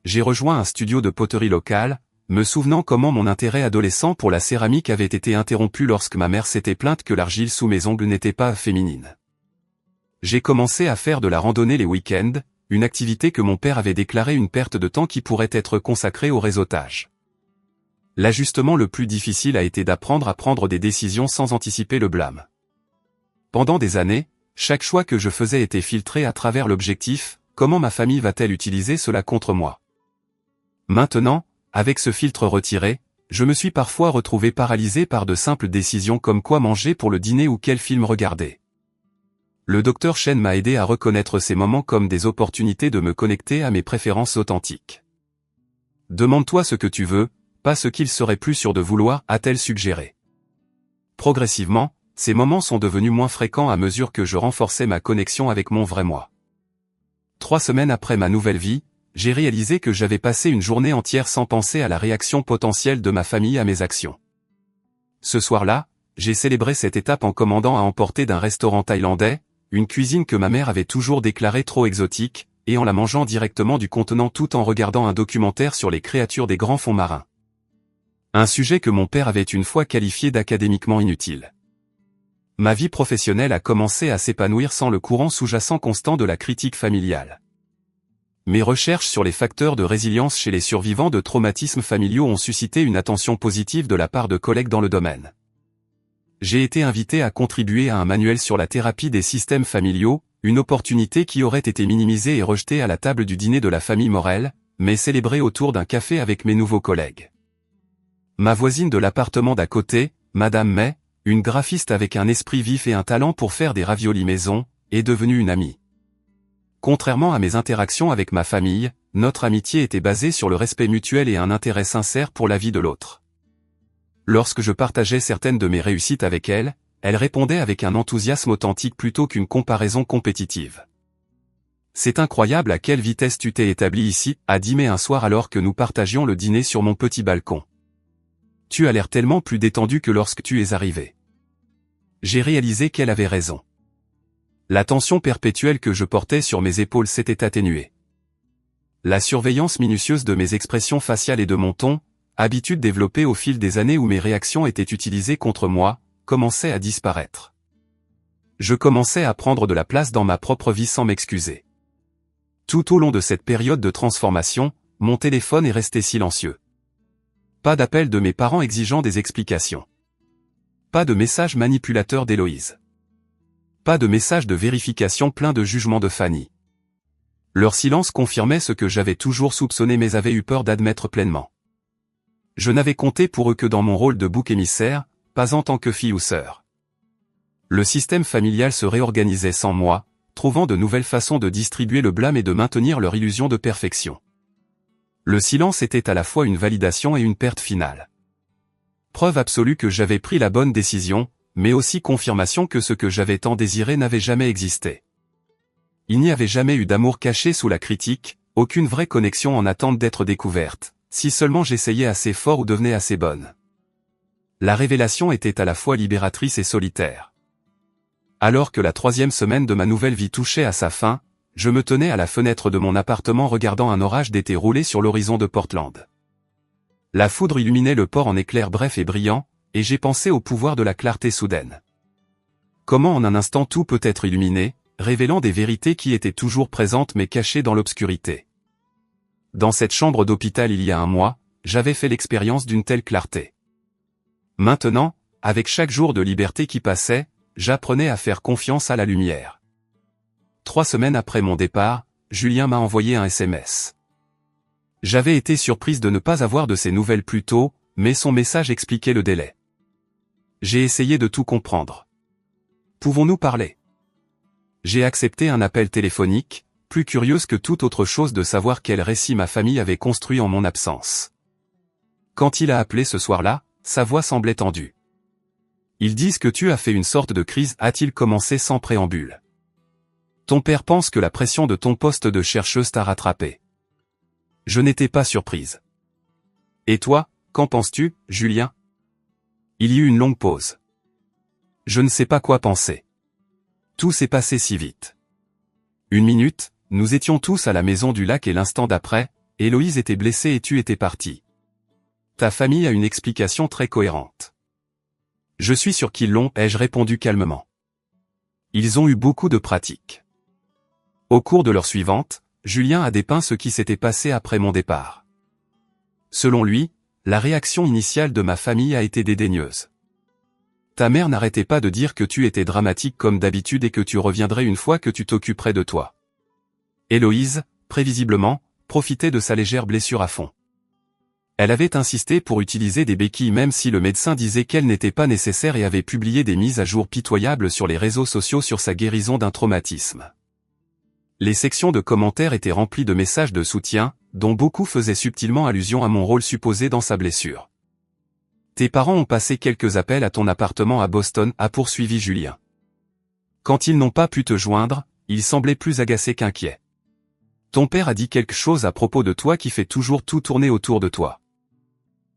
J'ai rejoint un studio de poterie local, me souvenant comment mon intérêt adolescent pour la céramique avait été interrompu lorsque ma mère s'était plainte que l'argile sous mes ongles n'était pas féminine. J'ai commencé à faire de la randonnée les week-ends, une activité que mon père avait déclarée une perte de temps qui pourrait être consacrée au réseautage. L'ajustement le plus difficile a été d'apprendre à prendre des décisions sans anticiper le blâme. Pendant des années, chaque choix que je faisais était filtré à travers l'objectif, comment ma famille va-t-elle utiliser cela contre moi? Maintenant, avec ce filtre retiré, je me suis parfois retrouvé paralysé par de simples décisions comme quoi manger pour le dîner ou quel film regarder. Le Dr Chen m'a aidé à reconnaître ces moments comme des opportunités de me connecter à mes préférences authentiques. Demande-toi ce que tu veux, pas ce qu'il serait plus sûr de vouloir, a-t-elle suggéré. Progressivement, ces moments sont devenus moins fréquents à mesure que je renforçais ma connexion avec mon vrai moi. 3 semaines après ma nouvelle vie, j'ai réalisé que j'avais passé une journée entière sans penser à la réaction potentielle de ma famille à mes actions. Ce soir-là, j'ai célébré cette étape en commandant à emporter d'un restaurant thaïlandais, une cuisine que ma mère avait toujours déclarée trop exotique, et en la mangeant directement du contenant tout en regardant un documentaire sur les créatures des grands fonds marins. Un sujet que mon père avait une fois qualifié d'académiquement inutile. Ma vie professionnelle a commencé à s'épanouir sans le courant sous-jacent constant de la critique familiale. Mes recherches sur les facteurs de résilience chez les survivants de traumatismes familiaux ont suscité une attention positive de la part de collègues dans le domaine. J'ai été invité à contribuer à un manuel sur la thérapie des systèmes familiaux, une opportunité qui aurait été minimisée et rejetée à la table du dîner de la famille Morel, mais célébrée autour d'un café avec mes nouveaux collègues. Ma voisine de l'appartement d'à côté, Madame May, une graphiste avec un esprit vif et un talent pour faire des raviolis maison, est devenue une amie. Contrairement à mes interactions avec ma famille, notre amitié était basée sur le respect mutuel et un intérêt sincère pour la vie de l'autre. Lorsque je partageais certaines de mes réussites avec elle, elle répondait avec un enthousiasme authentique plutôt qu'une comparaison compétitive. C'est incroyable à quelle vitesse tu t'es établi ici, a dit May un soir alors que nous partagions le dîner sur mon petit balcon. Tu as l'air tellement plus détendu que lorsque tu es arrivé. J'ai réalisé qu'elle avait raison. La tension perpétuelle que je portais sur mes épaules s'était atténuée. La surveillance minutieuse de mes expressions faciales et de mon ton, habitude développée au fil des années où mes réactions étaient utilisées contre moi, commençait à disparaître. Je commençais à prendre de la place dans ma propre vie sans m'excuser. Tout au long de cette période de transformation, mon téléphone est resté silencieux. Pas d'appel de mes parents exigeant des explications. Pas de message manipulateur d'Héloïse. Pas de message de vérification plein de jugement de Fanny. Leur silence confirmait ce que j'avais toujours soupçonné mais avais eu peur d'admettre pleinement. Je n'avais compté pour eux que dans mon rôle de bouc émissaire, pas en tant que fille ou sœur. Le système familial se réorganisait sans moi, trouvant de nouvelles façons de distribuer le blâme et de maintenir leur illusion de perfection. Le silence était à la fois une validation et une perte finale. Preuve absolue que j'avais pris la bonne décision, mais aussi confirmation que ce que j'avais tant désiré n'avait jamais existé. Il n'y avait jamais eu d'amour caché sous la critique, aucune vraie connexion en attente d'être découverte, si seulement j'essayais assez fort ou devenais assez bonne. La révélation était à la fois libératrice et solitaire. Alors que la 3e semaine de ma nouvelle vie touchait à sa fin, je me tenais à la fenêtre de mon appartement regardant un orage d'été rouler sur l'horizon de Portland. La foudre illuminait le port en éclairs brefs et brillants, et j'ai pensé au pouvoir de la clarté soudaine. Comment en un instant tout peut être illuminé, révélant des vérités qui étaient toujours présentes mais cachées dans l'obscurité. Dans cette chambre d'hôpital il y a un mois, j'avais fait l'expérience d'une telle clarté. Maintenant, avec chaque jour de liberté qui passait, j'apprenais à faire confiance à la lumière. 3 semaines après mon départ, Julien m'a envoyé un SMS. J'avais été surprise de ne pas avoir de ses nouvelles plus tôt, mais son message expliquait le délai. J'ai essayé de tout comprendre. Pouvons-nous parler? J'ai accepté un appel téléphonique, plus curieuse que toute autre chose de savoir quel récit ma famille avait construit en mon absence. Quand il a appelé ce soir-là, sa voix semblait tendue. Ils disent que tu as fait une sorte de crise, a-t-il commencé sans préambule. Ton père pense que la pression de ton poste de chercheuse t'a rattrapé. Je n'étais pas surprise. Et toi, qu'en penses-tu, Julien? Il y eut une longue pause. Je ne sais pas quoi penser. Tout s'est passé si vite. 1 minute, nous étions tous à la maison du lac et l'instant d'après, Héloïse était blessée et tu étais parti. Ta famille a une explication très cohérente. Je suis sûr qu'ils l'ont, ai-je répondu calmement. Ils ont eu beaucoup de pratiques. Au cours de l'heure suivante, Julien a dépeint ce qui s'était passé après mon départ. Selon lui, la réaction initiale de ma famille a été dédaigneuse. Ta mère n'arrêtait pas de dire que tu étais dramatique comme d'habitude et que tu reviendrais une fois que tu t'occuperais de toi. Héloïse, prévisiblement, profitait de sa légère blessure à fond. Elle avait insisté pour utiliser des béquilles même si le médecin disait qu'elles n'étaient pas nécessaires et avait publié des mises à jour pitoyables sur les réseaux sociaux sur sa guérison d'un traumatisme. Les sections de commentaires étaient remplies de messages de soutien, dont beaucoup faisaient subtilement allusion à mon rôle supposé dans sa blessure. Tes parents ont passé quelques appels à ton appartement à Boston, a poursuivi Julien. Quand ils n'ont pas pu te joindre, ils semblaient plus agacés qu'inquiets. Ton père a dit quelque chose à propos de toi qui fait toujours tout tourner autour de toi.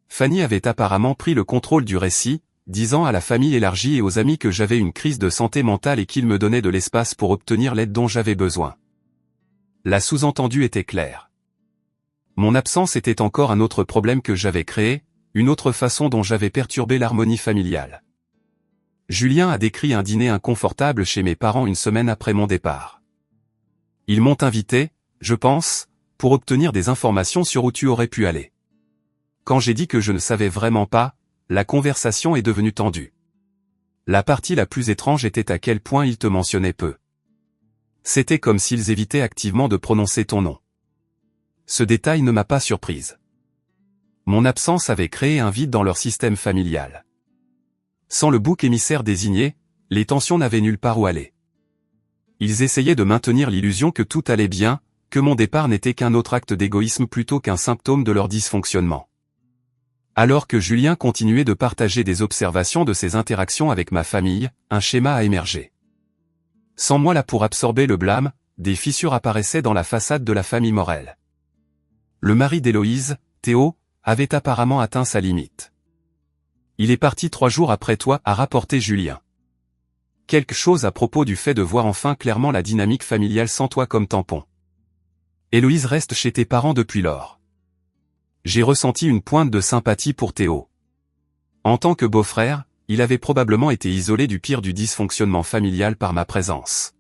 Fanny avait apparemment pris le contrôle du récit, disant à la famille élargie et aux amis que j'avais une crise de santé mentale et qu'ils me donnaient de l'espace pour obtenir l'aide dont j'avais besoin. La sous-entendue était claire. Mon absence était encore un autre problème que j'avais créé, une autre façon dont j'avais perturbé l'harmonie familiale. Julien a décrit un dîner inconfortable chez mes parents une semaine après mon départ. Ils m'ont invité, je pense, pour obtenir des informations sur où tu aurais pu aller. Quand j'ai dit que je ne savais vraiment pas, la conversation est devenue tendue. La partie la plus étrange était à quel point ils te mentionnaient peu. C'était comme s'ils évitaient activement de prononcer ton nom. Ce détail ne m'a pas surprise. Mon absence avait créé un vide dans leur système familial. Sans le bouc émissaire désigné, les tensions n'avaient nulle part où aller. Ils essayaient de maintenir l'illusion que tout allait bien, que mon départ n'était qu'un autre acte d'égoïsme plutôt qu'un symptôme de leur dysfonctionnement. Alors que Julien continuait de partager des observations de ses interactions avec ma famille, un schéma a émergé. Sans moi là pour absorber le blâme, des fissures apparaissaient dans la façade de la famille Morel. Le mari d'Héloïse, Théo, avait apparemment atteint sa limite. Il est parti 3 jours après toi, a rapporté Julien. Quelque chose à propos du fait de voir enfin clairement la dynamique familiale sans toi comme tampon. Héloïse reste chez tes parents depuis lors. J'ai ressenti une pointe de sympathie pour Théo. En tant que beau-frère, il avait probablement été isolé du pire du dysfonctionnement familial par ma présence.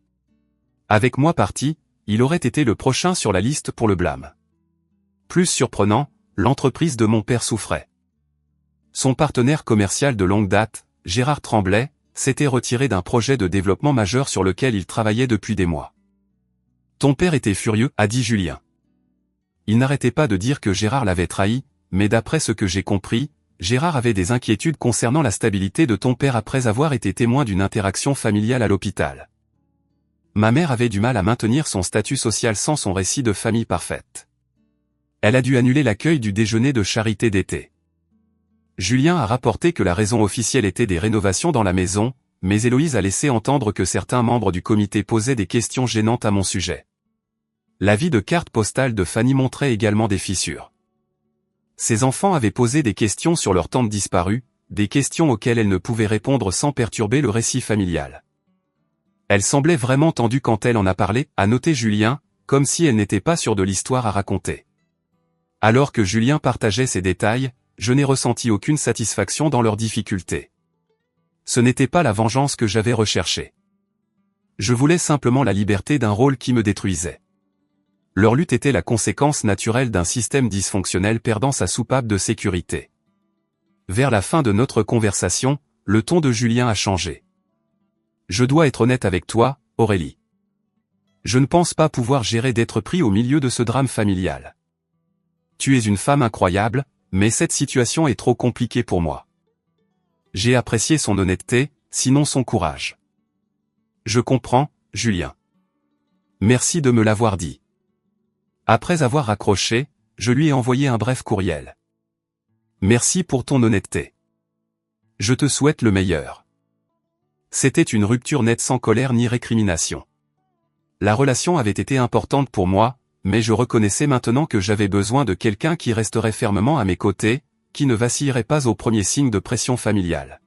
Avec moi parti, il aurait été le prochain sur la liste pour le blâme. Plus surprenant, l'entreprise de mon père souffrait. Son partenaire commercial de longue date, Gérard Tremblay, s'était retiré d'un projet de développement majeur sur lequel il travaillait depuis des mois. Ton père était furieux, a dit Julien. Il n'arrêtait pas de dire que Gérard l'avait trahi, mais d'après ce que j'ai compris, Gérard avait des inquiétudes concernant la stabilité de ton père après avoir été témoin d'une interaction familiale à l'hôpital. Ma mère avait du mal à maintenir son statut social sans son récit de famille parfaite. Elle a dû annuler l'accueil du déjeuner de charité d'été. Julien a rapporté que la raison officielle était des rénovations dans la maison, mais Héloïse a laissé entendre que certains membres du comité posaient des questions gênantes à mon sujet. L'avis de carte postale de Fanny montrait également des fissures. Ses enfants avaient posé des questions sur leur tante disparue, des questions auxquelles elle ne pouvait répondre sans perturber le récit familial. Elle semblait vraiment tendue quand elle en a parlé, a noté Julien, comme si elle n'était pas sûre de l'histoire à raconter. Alors que Julien partageait ces détails, je n'ai ressenti aucune satisfaction dans leurs difficultés. Ce n'était pas la vengeance que j'avais recherchée. Je voulais simplement la liberté d'un rôle qui me détruisait. Leur lutte était la conséquence naturelle d'un système dysfonctionnel perdant sa soupape de sécurité. Vers la fin de notre conversation, le ton de Julien a changé. Je dois être honnête avec toi, Aurélie. Je ne pense pas pouvoir gérer d'être pris au milieu de ce drame familial. Tu es une femme incroyable, mais cette situation est trop compliquée pour moi. J'ai apprécié son honnêteté, sinon son courage. Je comprends, Julien. Merci de me l'avoir dit. Après avoir raccroché, je lui ai envoyé un bref courriel. Merci pour ton honnêteté. Je te souhaite le meilleur. C'était une rupture nette sans colère ni récrimination. La relation avait été importante pour moi, mais je reconnaissais maintenant que j'avais besoin de quelqu'un qui resterait fermement à mes côtés, qui ne vacillerait pas au premier signe de pression familiale.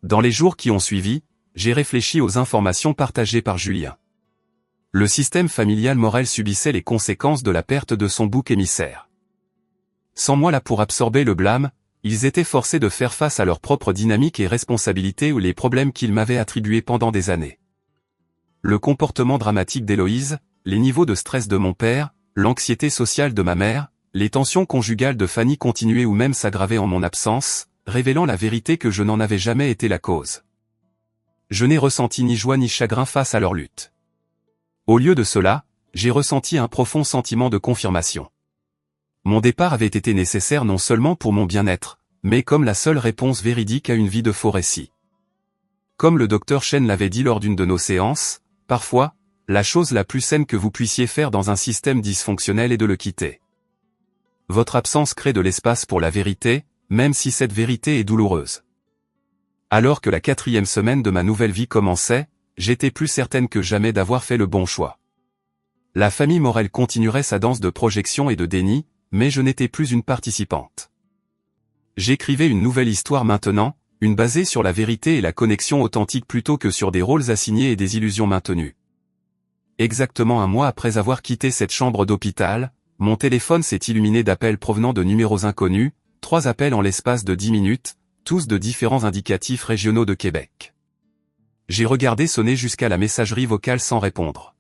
Dans les jours qui ont suivi, j'ai réfléchi aux informations partagées par Julien. Le système familial Morel subissait les conséquences de la perte de son bouc émissaire. Sans moi là pour absorber le blâme, ils étaient forcés de faire face à leur propre dynamique et responsabilité ou les problèmes qu'ils m'avaient attribués pendant des années. Le comportement dramatique d'Héloïse, les niveaux de stress de mon père, l'anxiété sociale de ma mère, les tensions conjugales de Fanny continuaient ou même s'aggravaient en mon absence, révélant la vérité que je n'en avais jamais été la cause. Je n'ai ressenti ni joie ni chagrin face à leur lutte. Au lieu de cela, j'ai ressenti un profond sentiment de confirmation. Mon départ avait été nécessaire non seulement pour mon bien-être, mais comme la seule réponse véridique à une vie de faux récits. Comme le docteur Chen l'avait dit lors d'une de nos séances, parfois, la chose la plus saine que vous puissiez faire dans un système dysfonctionnel est de le quitter. Votre absence crée de l'espace pour la vérité, même si cette vérité est douloureuse. Alors que la 4e semaine de ma nouvelle vie commençait, j'étais plus certaine que jamais d'avoir fait le bon choix. La famille Morel continuerait sa danse de projection et de déni, mais je n'étais plus une participante. J'écrivais une nouvelle histoire maintenant, une basée sur la vérité et la connexion authentique plutôt que sur des rôles assignés et des illusions maintenues. Exactement un mois après avoir quitté cette chambre d'hôpital, mon téléphone s'est illuminé d'appels provenant de numéros inconnus, 3 appels en l'espace de 10 minutes, tous de différents indicatifs régionaux de Québec. J'ai regardé sonner jusqu'à la messagerie vocale sans répondre.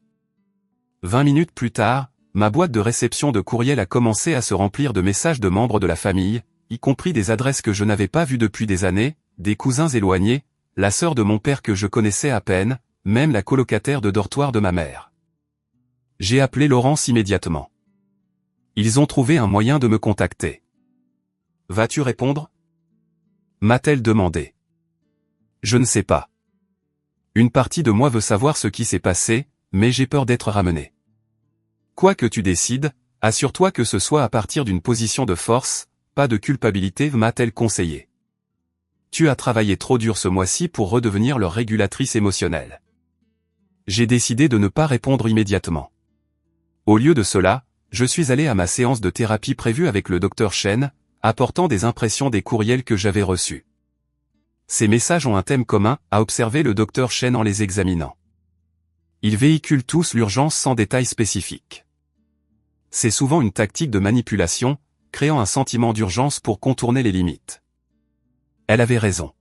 20 minutes plus tard, ma boîte de réception de courriel a commencé à se remplir de messages de membres de la famille, y compris des adresses que je n'avais pas vues depuis des années, des cousins éloignés, la sœur de mon père que je connaissais à peine, même la colocataire de dortoir de ma mère. J'ai appelé Laurence immédiatement. Ils ont trouvé un moyen de me contacter. Vas-tu répondre ? M'a-t-elle demandé. Je ne sais pas. Une partie de moi veut savoir ce qui s'est passé, mais j'ai peur d'être ramené. Quoi que tu décides, assure-toi que ce soit à partir d'une position de force, pas de culpabilité, m'a-t-elle conseillé. Tu as travaillé trop dur ce mois-ci pour redevenir leur régulatrice émotionnelle. J'ai décidé de ne pas répondre immédiatement. Au lieu de cela, je suis allé à ma séance de thérapie prévue avec le docteur Chen, apportant des impressions des courriels que j'avais reçus. Ces messages ont un thème commun, a observé le docteur Chen en les examinant. Ils véhiculent tous l'urgence sans détails spécifiques. C'est souvent une tactique de manipulation, créant un sentiment d'urgence pour contourner les limites. Elle avait raison.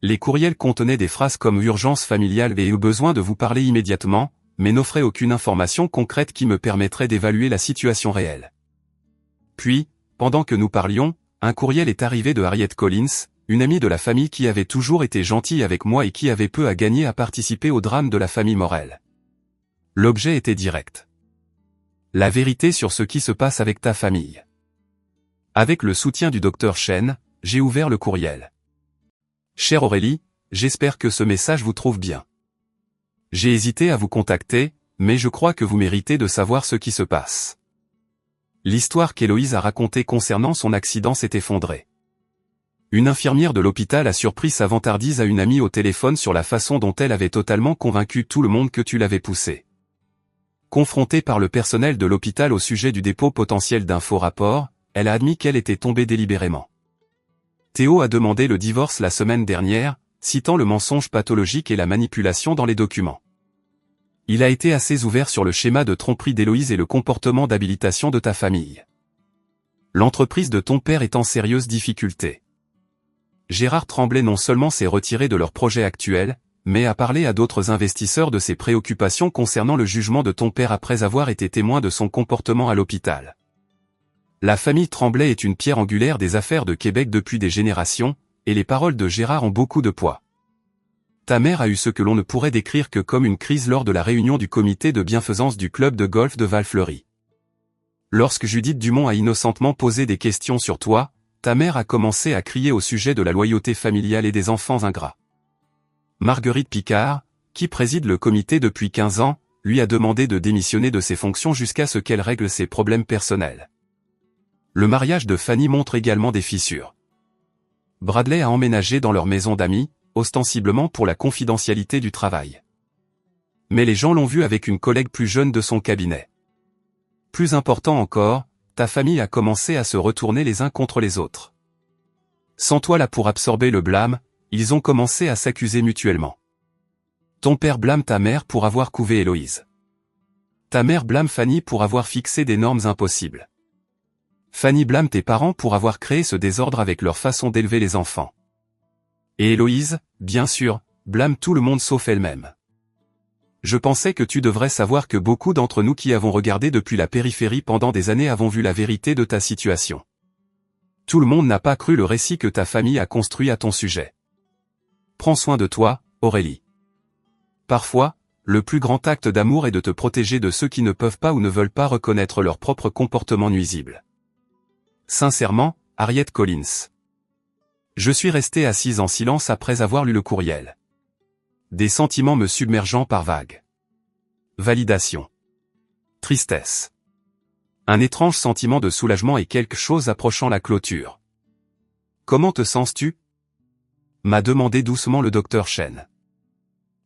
Les courriels contenaient des phrases comme « urgence familiale » et « besoin de vous parler immédiatement », mais n'offraient aucune information concrète qui me permettrait d'évaluer la situation réelle. Puis, pendant que nous parlions, un courriel est arrivé de Harriet Collins, une amie de la famille qui avait toujours été gentille avec moi et qui avait peu à gagner à participer au drame de la famille Morel. L'objet était direct. La vérité sur ce qui se passe avec ta famille. Avec le soutien du docteur Chen, j'ai ouvert le courriel. Chère Aurélie, j'espère que ce message vous trouve bien. J'ai hésité à vous contacter, mais je crois que vous méritez de savoir ce qui se passe. L'histoire qu'Héloïse a racontée concernant son accident s'est effondrée. Une infirmière de l'hôpital a surpris sa vantardise à une amie au téléphone sur la façon dont elle avait totalement convaincu tout le monde que tu l'avais poussée. Confrontée par le personnel de l'hôpital au sujet du dépôt potentiel d'un faux rapport, elle a admis qu'elle était tombée délibérément. Théo a demandé le divorce la semaine dernière, citant le mensonge pathologique et la manipulation dans les documents. Il a été assez ouvert sur le schéma de tromperie d'Héloïse et le comportement d'habilitation de ta famille. L'entreprise de ton père est en sérieuse difficulté. Gérard Tremblay non seulement s'est retiré de leur projet actuel, mais a parlé à d'autres investisseurs de ses préoccupations concernant le jugement de ton père après avoir été témoin de son comportement à l'hôpital. La famille Tremblay est une pierre angulaire des affaires de Québec depuis des générations, et les paroles de Gérard ont beaucoup de poids. Ta mère a eu ce que l'on ne pourrait décrire que comme une crise lors de la réunion du comité de bienfaisance du club de golf de Val-Fleury. Lorsque Judith Dumont a innocentement posé des questions sur toi, ta mère a commencé à crier au sujet de la loyauté familiale et des enfants ingrats. Marguerite Picard, qui préside le comité depuis 15 ans, lui a demandé de démissionner de ses fonctions jusqu'à ce qu'elle règle ses problèmes personnels. Le mariage de Fanny montre également des fissures. Bradley a emménagé dans leur maison d'amis, ostensiblement pour la confidentialité du travail. Mais les gens l'ont vu avec une collègue plus jeune de son cabinet. Plus important encore, ta famille a commencé à se retourner les uns contre les autres. Sans toi là pour absorber le blâme, ils ont commencé à s'accuser mutuellement. Ton père blâme ta mère pour avoir couvé Héloïse. Ta mère blâme Fanny pour avoir fixé des normes impossibles. Fanny blâme tes parents pour avoir créé ce désordre avec leur façon d'élever les enfants. Et Héloïse, bien sûr, blâme tout le monde sauf elle-même. Je pensais que tu devrais savoir que beaucoup d'entre nous qui avons regardé depuis la périphérie pendant des années avons vu la vérité de ta situation. Tout le monde n'a pas cru le récit que ta famille a construit à ton sujet. Prends soin de toi, Aurélie. Parfois, le plus grand acte d'amour est de te protéger de ceux qui ne peuvent pas ou ne veulent pas reconnaître leur propre comportement nuisible. Sincèrement, Harriet Collins. Je suis restée assise en silence après avoir lu le courriel. Des sentiments me submergeant par vagues. Validation. Tristesse. Un étrange sentiment de soulagement et quelque chose approchant la clôture. Comment te sens-tu ? M'a demandé doucement le docteur Chen.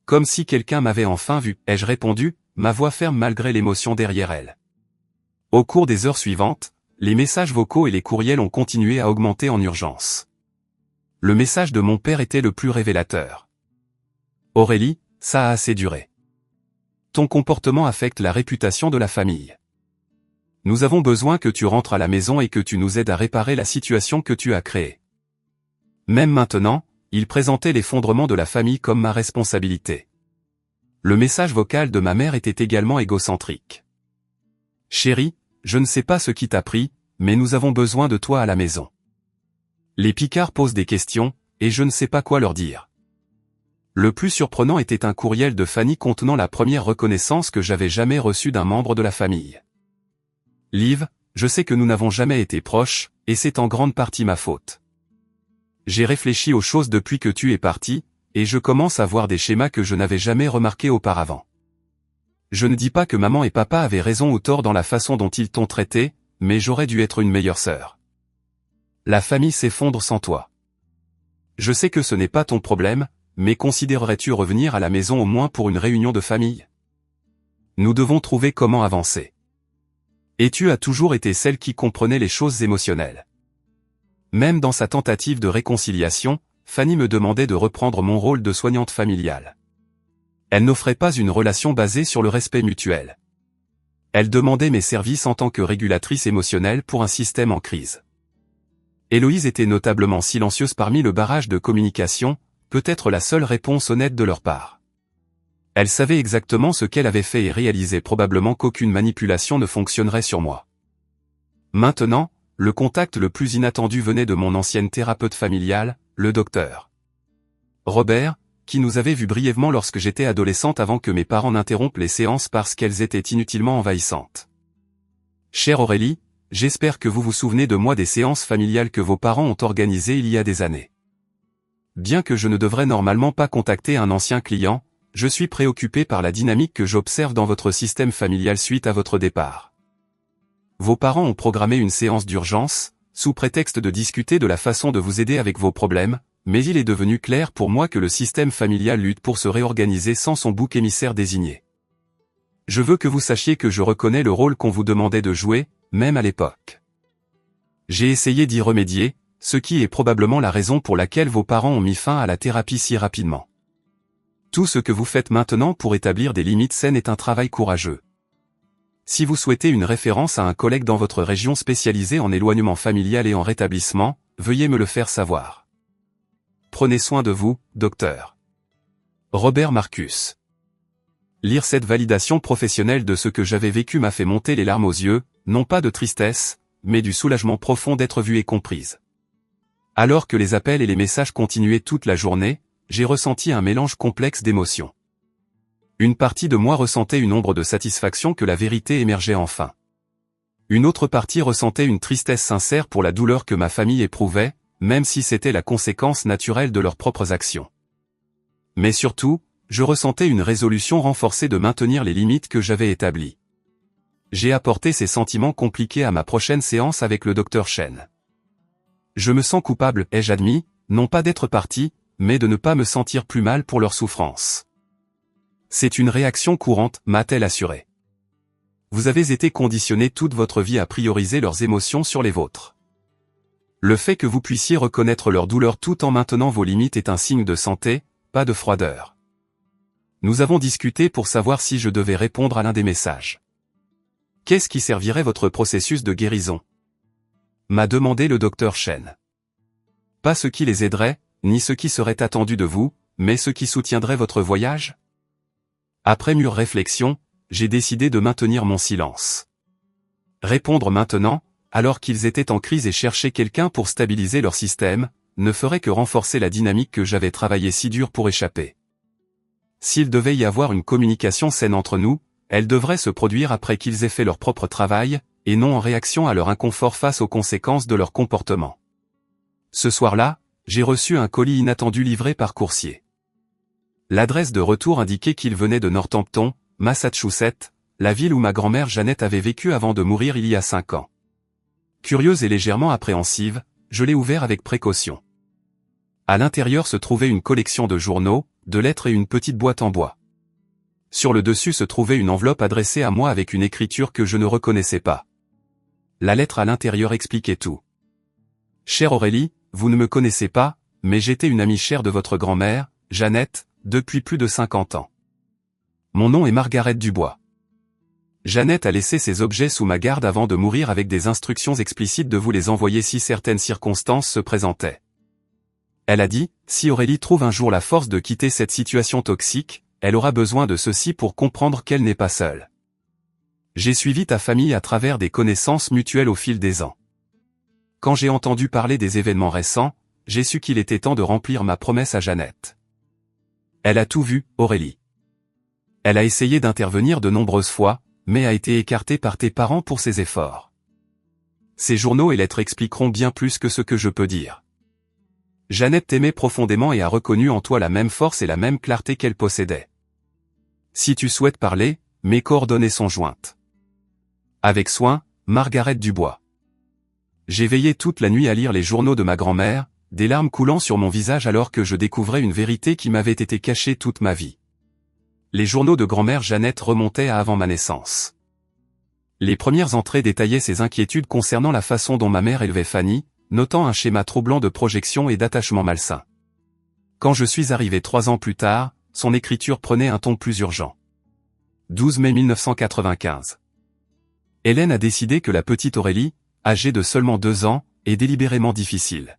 Comme si quelqu'un m'avait enfin vu, ai-je répondu, ma voix ferme malgré l'émotion derrière elle. Au cours des heures suivantes, les messages vocaux et les courriels ont continué à augmenter en urgence. Le message de mon père était le plus révélateur. Aurélie, ça a assez duré. Ton comportement affecte la réputation de la famille. Nous avons besoin que tu rentres à la maison et que tu nous aides à réparer la situation que tu as créée. Même maintenant, il présentait l'effondrement de la famille comme ma responsabilité. Le message vocal de ma mère était également égocentrique. Chérie, je ne sais pas ce qui t'a pris, mais nous avons besoin de toi à la maison. Les Picard posent des questions, et je ne sais pas quoi leur dire. Le plus surprenant était un courriel de Fanny contenant la première reconnaissance que j'avais jamais reçue d'un membre de la famille. Liv, je sais que nous n'avons jamais été proches, et c'est en grande partie ma faute. J'ai réfléchi aux choses depuis que tu es parti, et je commence à voir des schémas que je n'avais jamais remarqués auparavant. Je ne dis pas que maman et papa avaient raison ou tort dans la façon dont ils t'ont traité, mais j'aurais dû être une meilleure sœur. La famille s'effondre sans toi. Je sais que ce n'est pas ton problème, mais considérerais-tu revenir à la maison au moins pour une réunion de famille ? Nous devons trouver comment avancer. Et tu as toujours été celle qui comprenait les choses émotionnelles. Même dans sa tentative de réconciliation, Fanny me demandait de reprendre mon rôle de soignante familiale. Elle n'offrait pas une relation basée sur le respect mutuel. Elle demandait mes services en tant que régulatrice émotionnelle pour un système en crise. Héloïse était notablement silencieuse parmi le barrage de communication, peut-être la seule réponse honnête de leur part. Elle savait exactement ce qu'elle avait fait et réalisait probablement qu'aucune manipulation ne fonctionnerait sur moi. Maintenant, le contact le plus inattendu venait de mon ancienne thérapeute familiale, le docteur Robert, qui nous avait vus brièvement lorsque j'étais adolescente avant que mes parents n'interrompent les séances parce qu'elles étaient inutilement envahissantes. Chère Aurélie, j'espère que vous vous souvenez de moi des séances familiales que vos parents ont organisées il y a des années. Bien que je ne devrais normalement pas contacter un ancien client, je suis préoccupé par la dynamique que j'observe dans votre système familial suite à votre départ. Vos parents ont programmé une séance d'urgence, sous prétexte de discuter de la façon de vous aider avec vos problèmes, mais il est devenu clair pour moi que le système familial lutte pour se réorganiser sans son bouc émissaire désigné. Je veux que vous sachiez que je reconnais le rôle qu'on vous demandait de jouer, même à l'époque. J'ai essayé d'y remédier, ce qui est probablement la raison pour laquelle vos parents ont mis fin à la thérapie si rapidement. Tout ce que vous faites maintenant pour établir des limites saines est un travail courageux. Si vous souhaitez une référence à un collègue dans votre région spécialisé en éloignement familial et en rétablissement, veuillez me le faire savoir. Prenez soin de vous, docteur. Robert Marcus. Lire cette validation professionnelle de ce que j'avais vécu m'a fait monter les larmes aux yeux, non pas de tristesse, mais du soulagement profond d'être vue et comprise. Alors que les appels et les messages continuaient toute la journée, j'ai ressenti un mélange complexe d'émotions. Une partie de moi ressentait une ombre de satisfaction que la vérité émergeait enfin. Une autre partie ressentait une tristesse sincère pour la douleur que ma famille éprouvait, même si c'était la conséquence naturelle de leurs propres actions. Mais surtout, je ressentais une résolution renforcée de maintenir les limites que j'avais établies. J'ai apporté ces sentiments compliqués à ma prochaine séance avec le docteur Chen. Je me sens coupable, ai-je admis, non pas d'être parti, mais de ne pas me sentir plus mal pour leur souffrance. C'est une réaction courante, m'a-t-elle assuré. Vous avez été conditionné toute votre vie à prioriser leurs émotions sur les vôtres. Le fait que vous puissiez reconnaître leur douleur tout en maintenant vos limites est un signe de santé, pas de froideur. Nous avons discuté pour savoir si je devais répondre à l'un des messages. Qu'est-ce qui servirait votre processus de guérison? M'a demandé le docteur Chen. Pas ce qui les aiderait, ni ce qui serait attendu de vous, mais ce qui soutiendrait votre voyage? Après mûre réflexion, j'ai décidé de maintenir mon silence. Répondre maintenant, alors qu'ils étaient en crise et cherchaient quelqu'un pour stabiliser leur système, ne ferait que renforcer la dynamique que j'avais travaillé si dur pour échapper. S'il devait y avoir une communication saine entre nous, elle devrait se produire après qu'ils aient fait leur propre travail, et non en réaction à leur inconfort face aux conséquences de leur comportement. Ce soir-là, j'ai reçu un colis inattendu livré par coursier. L'adresse de retour indiquait qu'il venait de Northampton, Massachusetts, la ville où ma grand-mère Jeannette avait vécu avant de mourir il y a 5 ans. Curieuse et légèrement appréhensive, je l'ai ouvert avec précaution. À l'intérieur se trouvait une collection de journaux, de lettres et une petite boîte en bois. Sur le dessus se trouvait une enveloppe adressée à moi avec une écriture que je ne reconnaissais pas. La lettre à l'intérieur expliquait tout. Chère Aurélie, vous ne me connaissez pas, mais j'étais une amie chère de votre grand-mère, Jeannette, depuis plus de 50 ans. Mon nom est Margaret Dubois. Jeannette a laissé ces objets sous ma garde avant de mourir avec des instructions explicites de vous les envoyer si certaines circonstances se présentaient. Elle a dit, si Aurélie trouve un jour la force de quitter cette situation toxique, elle aura besoin de ceci pour comprendre qu'elle n'est pas seule. J'ai suivi ta famille à travers des connaissances mutuelles au fil des ans. Quand j'ai entendu parler des événements récents, j'ai su qu'il était temps de remplir ma promesse à Jeannette. Elle a tout vu, Aurélie. Elle a essayé d'intervenir de nombreuses fois, mais a été écartée par tes parents pour ses efforts. Ces journaux et lettres expliqueront bien plus que ce que je peux dire. Jeannette t'aimait profondément et a reconnu en toi la même force et la même clarté qu'elle possédait. Si tu souhaites parler, mes coordonnées sont jointes. Avec soin, Margaret Dubois. J'ai veillé toute la nuit à lire les journaux de ma grand-mère, des larmes coulant sur mon visage alors que je découvrais une vérité qui m'avait été cachée toute ma vie. Les journaux de grand-mère Jeannette remontaient à avant ma naissance. Les premières entrées détaillaient ses inquiétudes concernant la façon dont ma mère élevait Fanny, notant un schéma troublant de projection et d'attachement malsain. Quand je suis arrivé 3 ans plus tard, son écriture prenait un ton plus urgent. 12 mai 1995. Hélène a décidé que la petite Aurélie, âgée de seulement 2 ans, est délibérément difficile.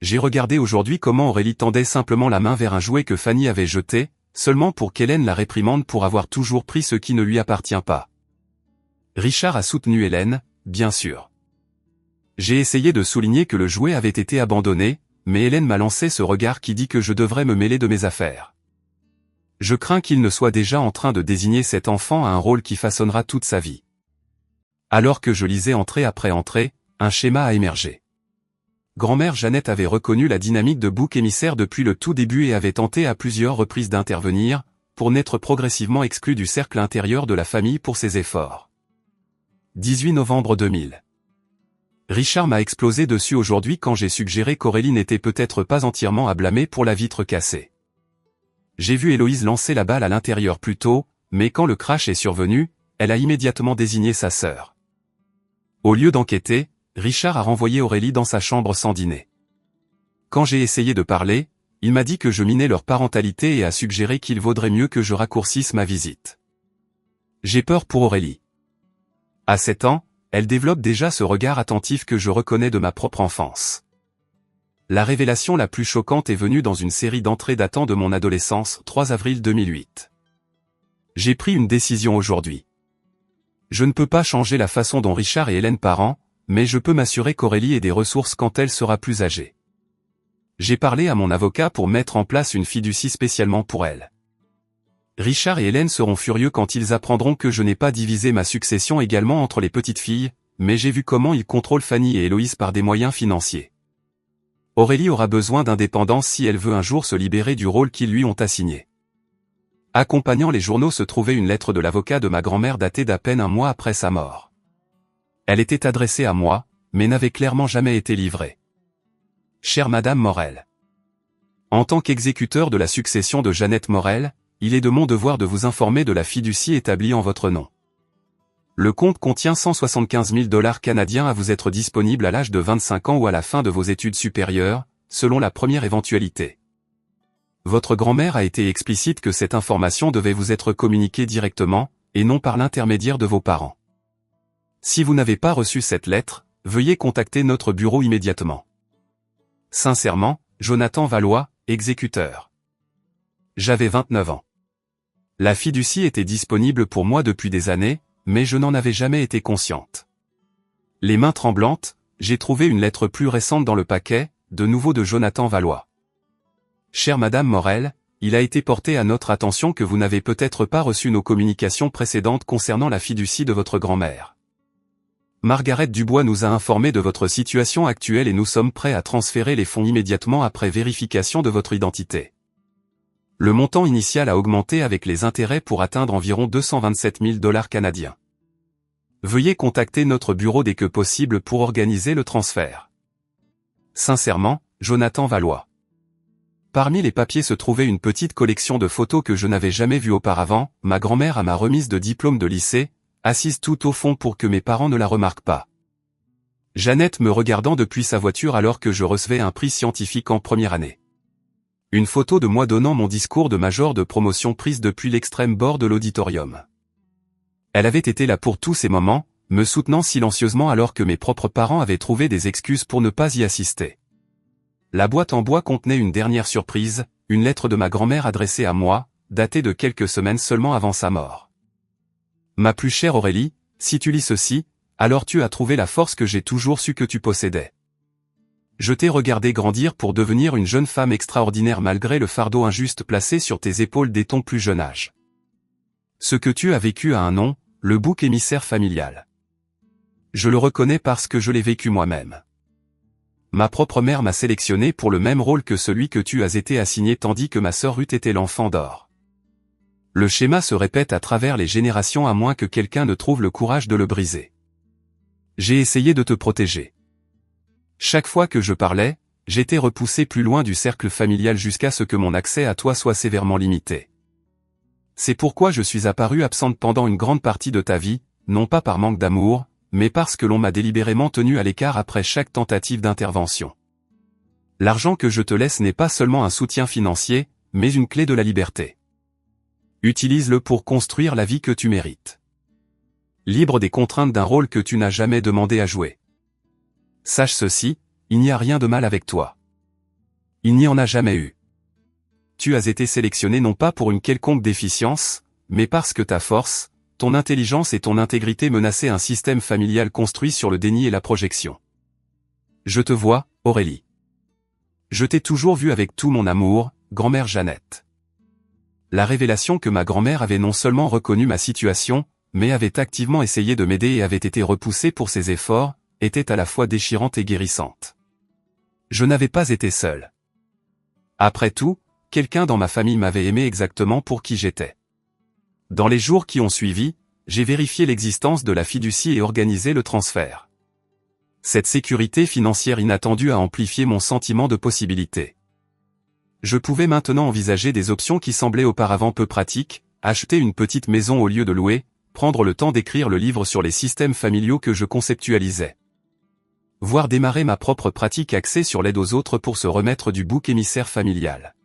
J'ai regardé aujourd'hui comment Aurélie tendait simplement la main vers un jouet que Fanny avait jeté, seulement pour qu'Hélène la réprimande pour avoir toujours pris ce qui ne lui appartient pas. Richard a soutenu Hélène, bien sûr. J'ai essayé de souligner que le jouet avait été abandonné, mais Hélène m'a lancé ce regard qui dit que je devrais me mêler de mes affaires. Je crains qu'il ne soit déjà en train de désigner cet enfant à un rôle qui façonnera toute sa vie. Alors que je lisais entrée après entrée, un schéma a émergé. Grand-mère Jeannette avait reconnu la dynamique de bouc émissaire depuis le tout début et avait tenté à plusieurs reprises d'intervenir, pour n'être progressivement exclue du cercle intérieur de la famille pour ses efforts. 18 novembre 2000. Richard m'a explosé dessus aujourd'hui quand j'ai suggéré qu'Aurélie n'était peut-être pas entièrement à blâmer pour la vitre cassée. J'ai vu Héloïse lancer la balle à l'intérieur plus tôt, mais quand le crash est survenu, elle a immédiatement désigné sa sœur. Au lieu d'enquêter, Richard a renvoyé Aurélie dans sa chambre sans dîner. Quand j'ai essayé de parler, il m'a dit que je minais leur parentalité et a suggéré qu'il vaudrait mieux que je raccourcisse ma visite. J'ai peur pour Aurélie. À 7 ans, elle développe déjà ce regard attentif que je reconnais de ma propre enfance. La révélation la plus choquante est venue dans une série d'entrées datant de mon adolescence, 3 avril 2008. J'ai pris une décision aujourd'hui. Je ne peux pas changer la façon dont Richard et Hélène parent, mais je peux m'assurer qu'Aurélie ait des ressources quand elle sera plus âgée. J'ai parlé à mon avocat pour mettre en place une fiducie spécialement pour elle. Richard et Hélène seront furieux quand ils apprendront que je n'ai pas divisé ma succession également entre les petites filles, mais j'ai vu comment ils contrôlent Fanny et Héloïse par des moyens financiers. Aurélie aura besoin d'indépendance si elle veut un jour se libérer du rôle qu'ils lui ont assigné. Accompagnant les journaux se trouvait une lettre de l'avocat de ma grand-mère datée d'à peine un mois après sa mort. Elle était adressée à moi, mais n'avait clairement jamais été livrée. Chère Madame Morel. En tant qu'exécuteur de la succession de Jeannette Morel, il est de mon devoir de vous informer de la fiducie établie en votre nom. Le compte contient 175 000 $ canadiens à vous être disponible à l'âge de 25 ans ou à la fin de vos études supérieures, selon la première éventualité. Votre grand-mère a été explicite que cette information devait vous être communiquée directement, et non par l'intermédiaire de vos parents. Si vous n'avez pas reçu cette lettre, veuillez contacter notre bureau immédiatement. Sincèrement, Jonathan Valois, exécuteur. J'avais 29 ans. La fiducie était disponible pour moi depuis des années, mais je n'en avais jamais été consciente. Les mains tremblantes, j'ai trouvé une lettre plus récente dans le paquet, de nouveau de Jonathan Valois. Chère Madame Morel, il a été porté à notre attention que vous n'avez peut-être pas reçu nos communications précédentes concernant la fiducie de votre grand-mère. Margaret Dubois nous a informé de votre situation actuelle et nous sommes prêts à transférer les fonds immédiatement après vérification de votre identité. Le montant initial a augmenté avec les intérêts pour atteindre environ 227 000 $ canadiens. Veuillez contacter notre bureau dès que possible pour organiser le transfert. Sincèrement, Jonathan Valois. Parmi les papiers se trouvait une petite collection de photos que je n'avais jamais vues auparavant, ma grand-mère à ma remise de diplôme de lycée, assise tout au fond pour que mes parents ne la remarquent pas. Jeannette me regardant depuis sa voiture alors que je recevais un prix scientifique en première année. Une photo de moi donnant mon discours de major de promotion prise depuis l'extrême bord de l'auditorium. Elle avait été là pour tous ces moments, me soutenant silencieusement alors que mes propres parents avaient trouvé des excuses pour ne pas y assister. La boîte en bois contenait une dernière surprise, une lettre de ma grand-mère adressée à moi, datée de quelques semaines seulement avant sa mort. Ma plus chère Aurélie, si tu lis ceci, alors tu as trouvé la force que j'ai toujours su que tu possédais. Je t'ai regardé grandir pour devenir une jeune femme extraordinaire malgré le fardeau injuste placé sur tes épaules dès ton plus jeune âge. Ce que tu as vécu a un nom, le bouc émissaire familial. Je le reconnais parce que je l'ai vécu moi-même. Ma propre mère m'a sélectionné pour le même rôle que celui que tu as été assigné tandis que ma sœur Ruth était l'enfant d'or. Le schéma se répète à travers les générations à moins que quelqu'un ne trouve le courage de le briser. J'ai essayé de te protéger. Chaque fois que je parlais, j'étais repoussé plus loin du cercle familial jusqu'à ce que mon accès à toi soit sévèrement limité. C'est pourquoi je suis apparue absente pendant une grande partie de ta vie, non pas par manque d'amour, mais parce que l'on m'a délibérément tenu à l'écart après chaque tentative d'intervention. L'argent que je te laisse n'est pas seulement un soutien financier, mais une clé de la liberté. Utilise-le pour construire la vie que tu mérites. Libre des contraintes d'un rôle que tu n'as jamais demandé à jouer. Sache ceci, il n'y a rien de mal avec toi. Il n'y en a jamais eu. Tu as été sélectionné non pas pour une quelconque déficience, mais parce que ta force, ton intelligence et ton intégrité menaçaient un système familial construit sur le déni et la projection. Je te vois, Aurélie. Je t'ai toujours vu avec tout mon amour, grand-mère Jeannette. La révélation que ma grand-mère avait non seulement reconnu ma situation, mais avait activement essayé de m'aider et avait été repoussée pour ses efforts, était à la fois déchirante et guérissante. Je n'avais pas été seul. Après tout, quelqu'un dans ma famille m'avait aimé exactement pour qui j'étais. Dans les jours qui ont suivi, j'ai vérifié l'existence de la fiducie et organisé le transfert. Cette sécurité financière inattendue a amplifié mon sentiment de possibilité. Je pouvais maintenant envisager des options qui semblaient auparavant peu pratiques, acheter une petite maison au lieu de louer, prendre le temps d'écrire le livre sur les systèmes familiaux que je conceptualisais. voire démarrer ma propre pratique axée sur l'aide aux autres pour se remettre du bouc émissaire familial.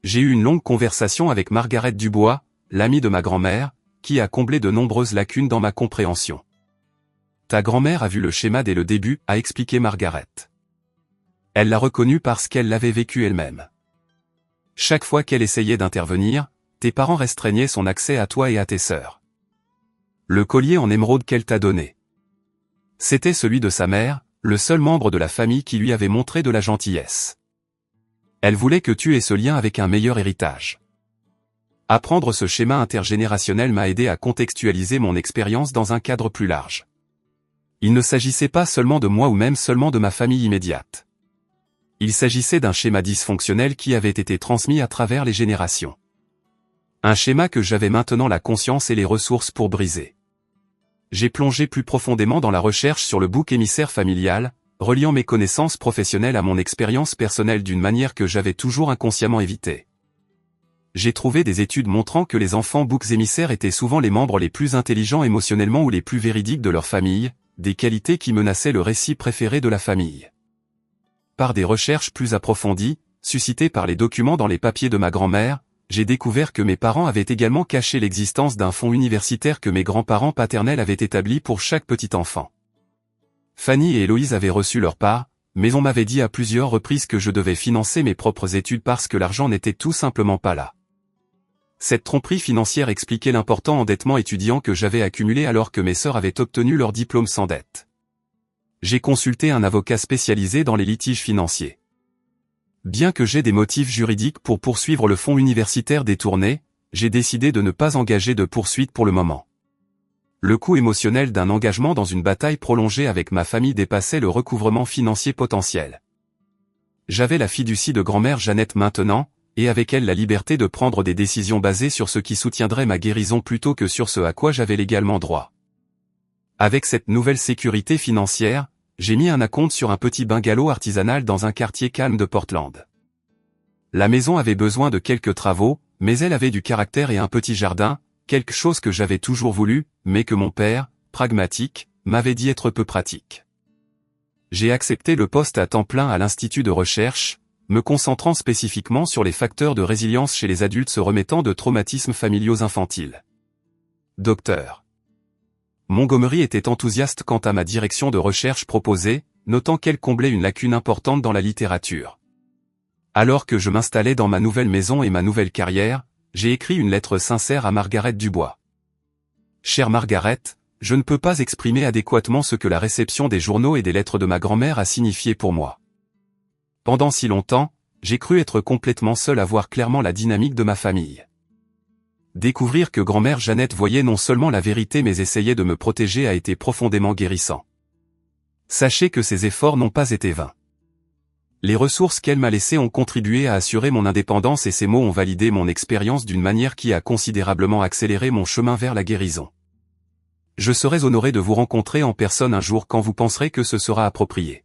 J'ai eu une longue conversation avec Margaret Dubois, l'amie de ma grand-mère, qui a comblé de nombreuses lacunes dans ma compréhension. Ta grand-mère a vu le schéma dès le début, a expliqué Margaret. Elle l'a reconnu parce qu'elle l'avait vécu elle-même. Chaque fois qu'elle essayait d'intervenir, tes parents restreignaient son accès à toi et à tes sœurs. Le collier en émeraude qu'elle t'a donné. C'était celui de sa mère, le seul membre de la famille qui lui avait montré de la gentillesse. Elle voulait que tu aies ce lien avec un meilleur héritage. Apprendre ce schéma intergénérationnel m'a aidé à contextualiser mon expérience dans un cadre plus large. Il ne s'agissait pas seulement de moi ou même seulement de ma famille immédiate. Il s'agissait d'un schéma dysfonctionnel qui avait été transmis à travers les générations. Un schéma que j'avais maintenant la conscience et les ressources pour briser. J'ai plongé plus profondément dans la recherche sur le bouc émissaire familial, reliant mes connaissances professionnelles à mon expérience personnelle d'une manière que j'avais toujours inconsciemment évitée. J'ai trouvé des études montrant que les enfants boucs émissaires étaient souvent les membres les plus intelligents émotionnellement ou les plus véridiques de leur famille, des qualités qui menaçaient le récit préféré de la famille. Par des recherches plus approfondies, suscitées par les documents dans les papiers de ma grand-mère, j'ai découvert que mes parents avaient également caché l'existence d'un fonds universitaire que mes grands-parents paternels avaient établi pour chaque petit enfant. Fanny et Héloïse avaient reçu leur part, mais on m'avait dit à plusieurs reprises que je devais financer mes propres études parce que l'argent n'était tout simplement pas là. Cette tromperie financière expliquait l'important endettement étudiant que j'avais accumulé alors que mes sœurs avaient obtenu leur diplôme sans dette. J'ai consulté un avocat spécialisé dans les litiges financiers. Bien que j'aie des motifs juridiques pour poursuivre le fonds universitaire détourné, j'ai décidé de ne pas engager de poursuite pour le moment. Le coût émotionnel d'un engagement dans une bataille prolongée avec ma famille dépassait le recouvrement financier potentiel. J'avais la fiducie de grand-mère Jeannette maintenant, et avec elle la liberté de prendre des décisions basées sur ce qui soutiendrait ma guérison plutôt que sur ce à quoi j'avais légalement droit. Avec cette nouvelle sécurité financière, j'ai mis un acompte sur un petit bungalow artisanal dans un quartier calme de Portland. La maison avait besoin de quelques travaux, mais elle avait du caractère et un petit jardin, quelque chose que j'avais toujours voulu, mais que mon père, pragmatique, m'avait dit être peu pratique. J'ai accepté le poste à temps plein à l'Institut de recherche, me concentrant spécifiquement sur les facteurs de résilience chez les adultes se remettant de traumatismes familiaux infantiles. Docteur Montgomery était enthousiaste quant à ma direction de recherche proposée, notant qu'elle comblait une lacune importante dans la littérature. Alors que je m'installais dans ma nouvelle maison et ma nouvelle carrière, j'ai écrit une lettre sincère à Margaret Dubois. Chère Margaret, je ne peux pas exprimer adéquatement ce que la réception des journaux et des lettres de ma grand-mère a signifié pour moi. Pendant si longtemps, j'ai cru être complètement seul à voir clairement la dynamique de ma famille. Découvrir que grand-mère Jeannette voyait non seulement la vérité mais essayait de me protéger a été profondément guérissant. Sachez que ces efforts n'ont pas été vains. Les ressources qu'elle m'a laissées ont contribué à assurer mon indépendance et ces mots ont validé mon expérience d'une manière qui a considérablement accéléré mon chemin vers la guérison. Je serai honoré de vous rencontrer en personne un jour quand vous penserez que ce sera approprié.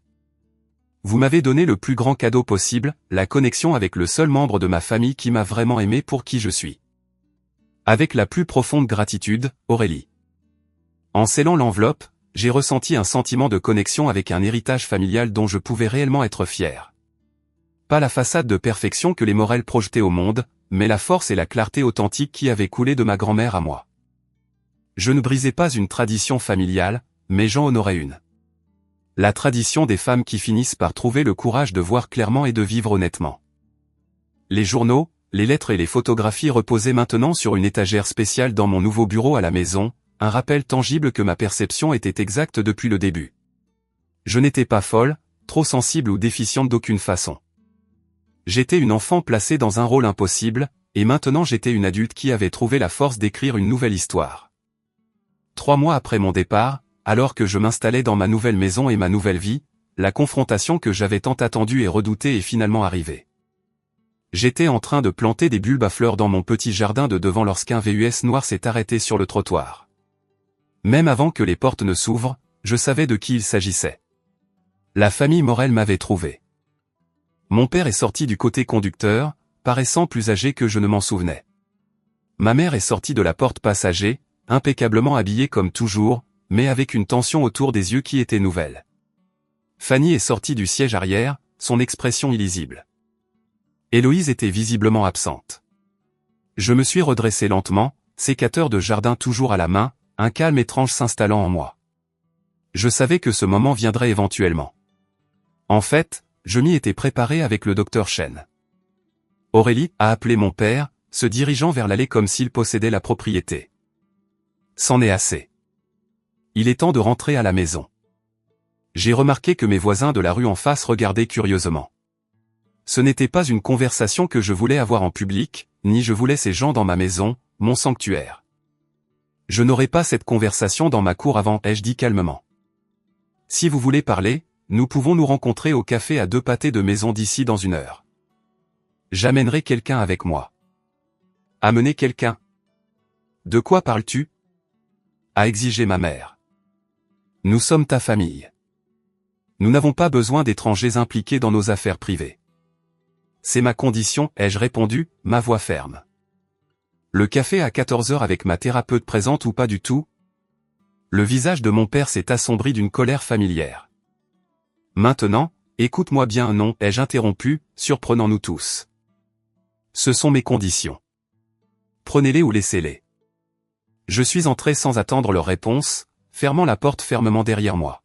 Vous m'avez donné le plus grand cadeau possible, la connexion avec le seul membre de ma famille qui m'a vraiment aimé pour qui je suis. Avec la plus profonde gratitude, Aurélie. En scellant l'enveloppe, j'ai ressenti un sentiment de connexion avec un héritage familial dont je pouvais réellement être fier. Pas la façade de perfection que les Morel projetaient au monde, mais la force et la clarté authentique qui avaient coulé de ma grand-mère à moi. Je ne brisais pas une tradition familiale, mais j'en honorais une. La tradition des femmes qui finissent par trouver le courage de voir clairement et de vivre honnêtement. Les journaux, les lettres et les photographies reposaient maintenant sur une étagère spéciale dans mon nouveau bureau à la maison, un rappel tangible que ma perception était exacte depuis le début. Je n'étais pas folle, trop sensible ou déficiente d'aucune façon. J'étais une enfant placée dans un rôle impossible, et maintenant j'étais une adulte qui avait trouvé la force d'écrire une nouvelle histoire. 3 mois après mon départ, alors que je m'installais dans ma nouvelle maison et ma nouvelle vie, la confrontation que j'avais tant attendue et redoutée est finalement arrivée. J'étais en train de planter des bulbes à fleurs dans mon petit jardin de devant lorsqu'un VUS noir s'est arrêté sur le trottoir. Même avant que les portes ne s'ouvrent, je savais de qui il s'agissait. La famille Morel m'avait trouvé. Mon père est sorti du côté conducteur, paraissant plus âgé que je ne m'en souvenais. Ma mère est sortie de la porte passager, impeccablement habillée comme toujours, mais avec une tension autour des yeux qui était nouvelle. Fanny est sortie du siège arrière, son expression illisible. Héloïse était visiblement absente. Je me suis redressé lentement, sécateur de jardin toujours à la main, un calme étrange s'installant en moi. Je savais que ce moment viendrait éventuellement. En fait, je m'y étais préparé avec le docteur Chen. Aurélie a appelé mon père, se dirigeant vers l'allée comme s'il possédait la propriété. C'en est assez. Il est temps de rentrer à la maison. J'ai remarqué que mes voisins de la rue en face regardaient curieusement. Ce n'était pas une conversation que je voulais avoir en public, ni je voulais ces gens dans ma maison, mon sanctuaire. Je n'aurai pas cette conversation dans ma cour avant, ai-je dit calmement. Si vous voulez parler, nous pouvons nous rencontrer au café à 2 pâtés de maison d'ici dans 1 heure. J'amènerai quelqu'un avec moi. Amener quelqu'un? De quoi parles-tu? A exigé ma mère. Nous sommes ta famille. Nous n'avons pas besoin d'étrangers impliqués dans nos affaires privées. C'est ma condition, ai-je répondu, ma voix ferme. Le café à 14 heures avec ma thérapeute présente ou pas du tout? Le visage de mon père s'est assombri d'une colère familière. Maintenant, écoute-moi bien, non, ai-je interrompu, surprenant nous tous. Ce sont mes conditions. Prenez-les ou laissez-les. Je suis entré sans attendre leur réponse, fermant la porte fermement derrière moi.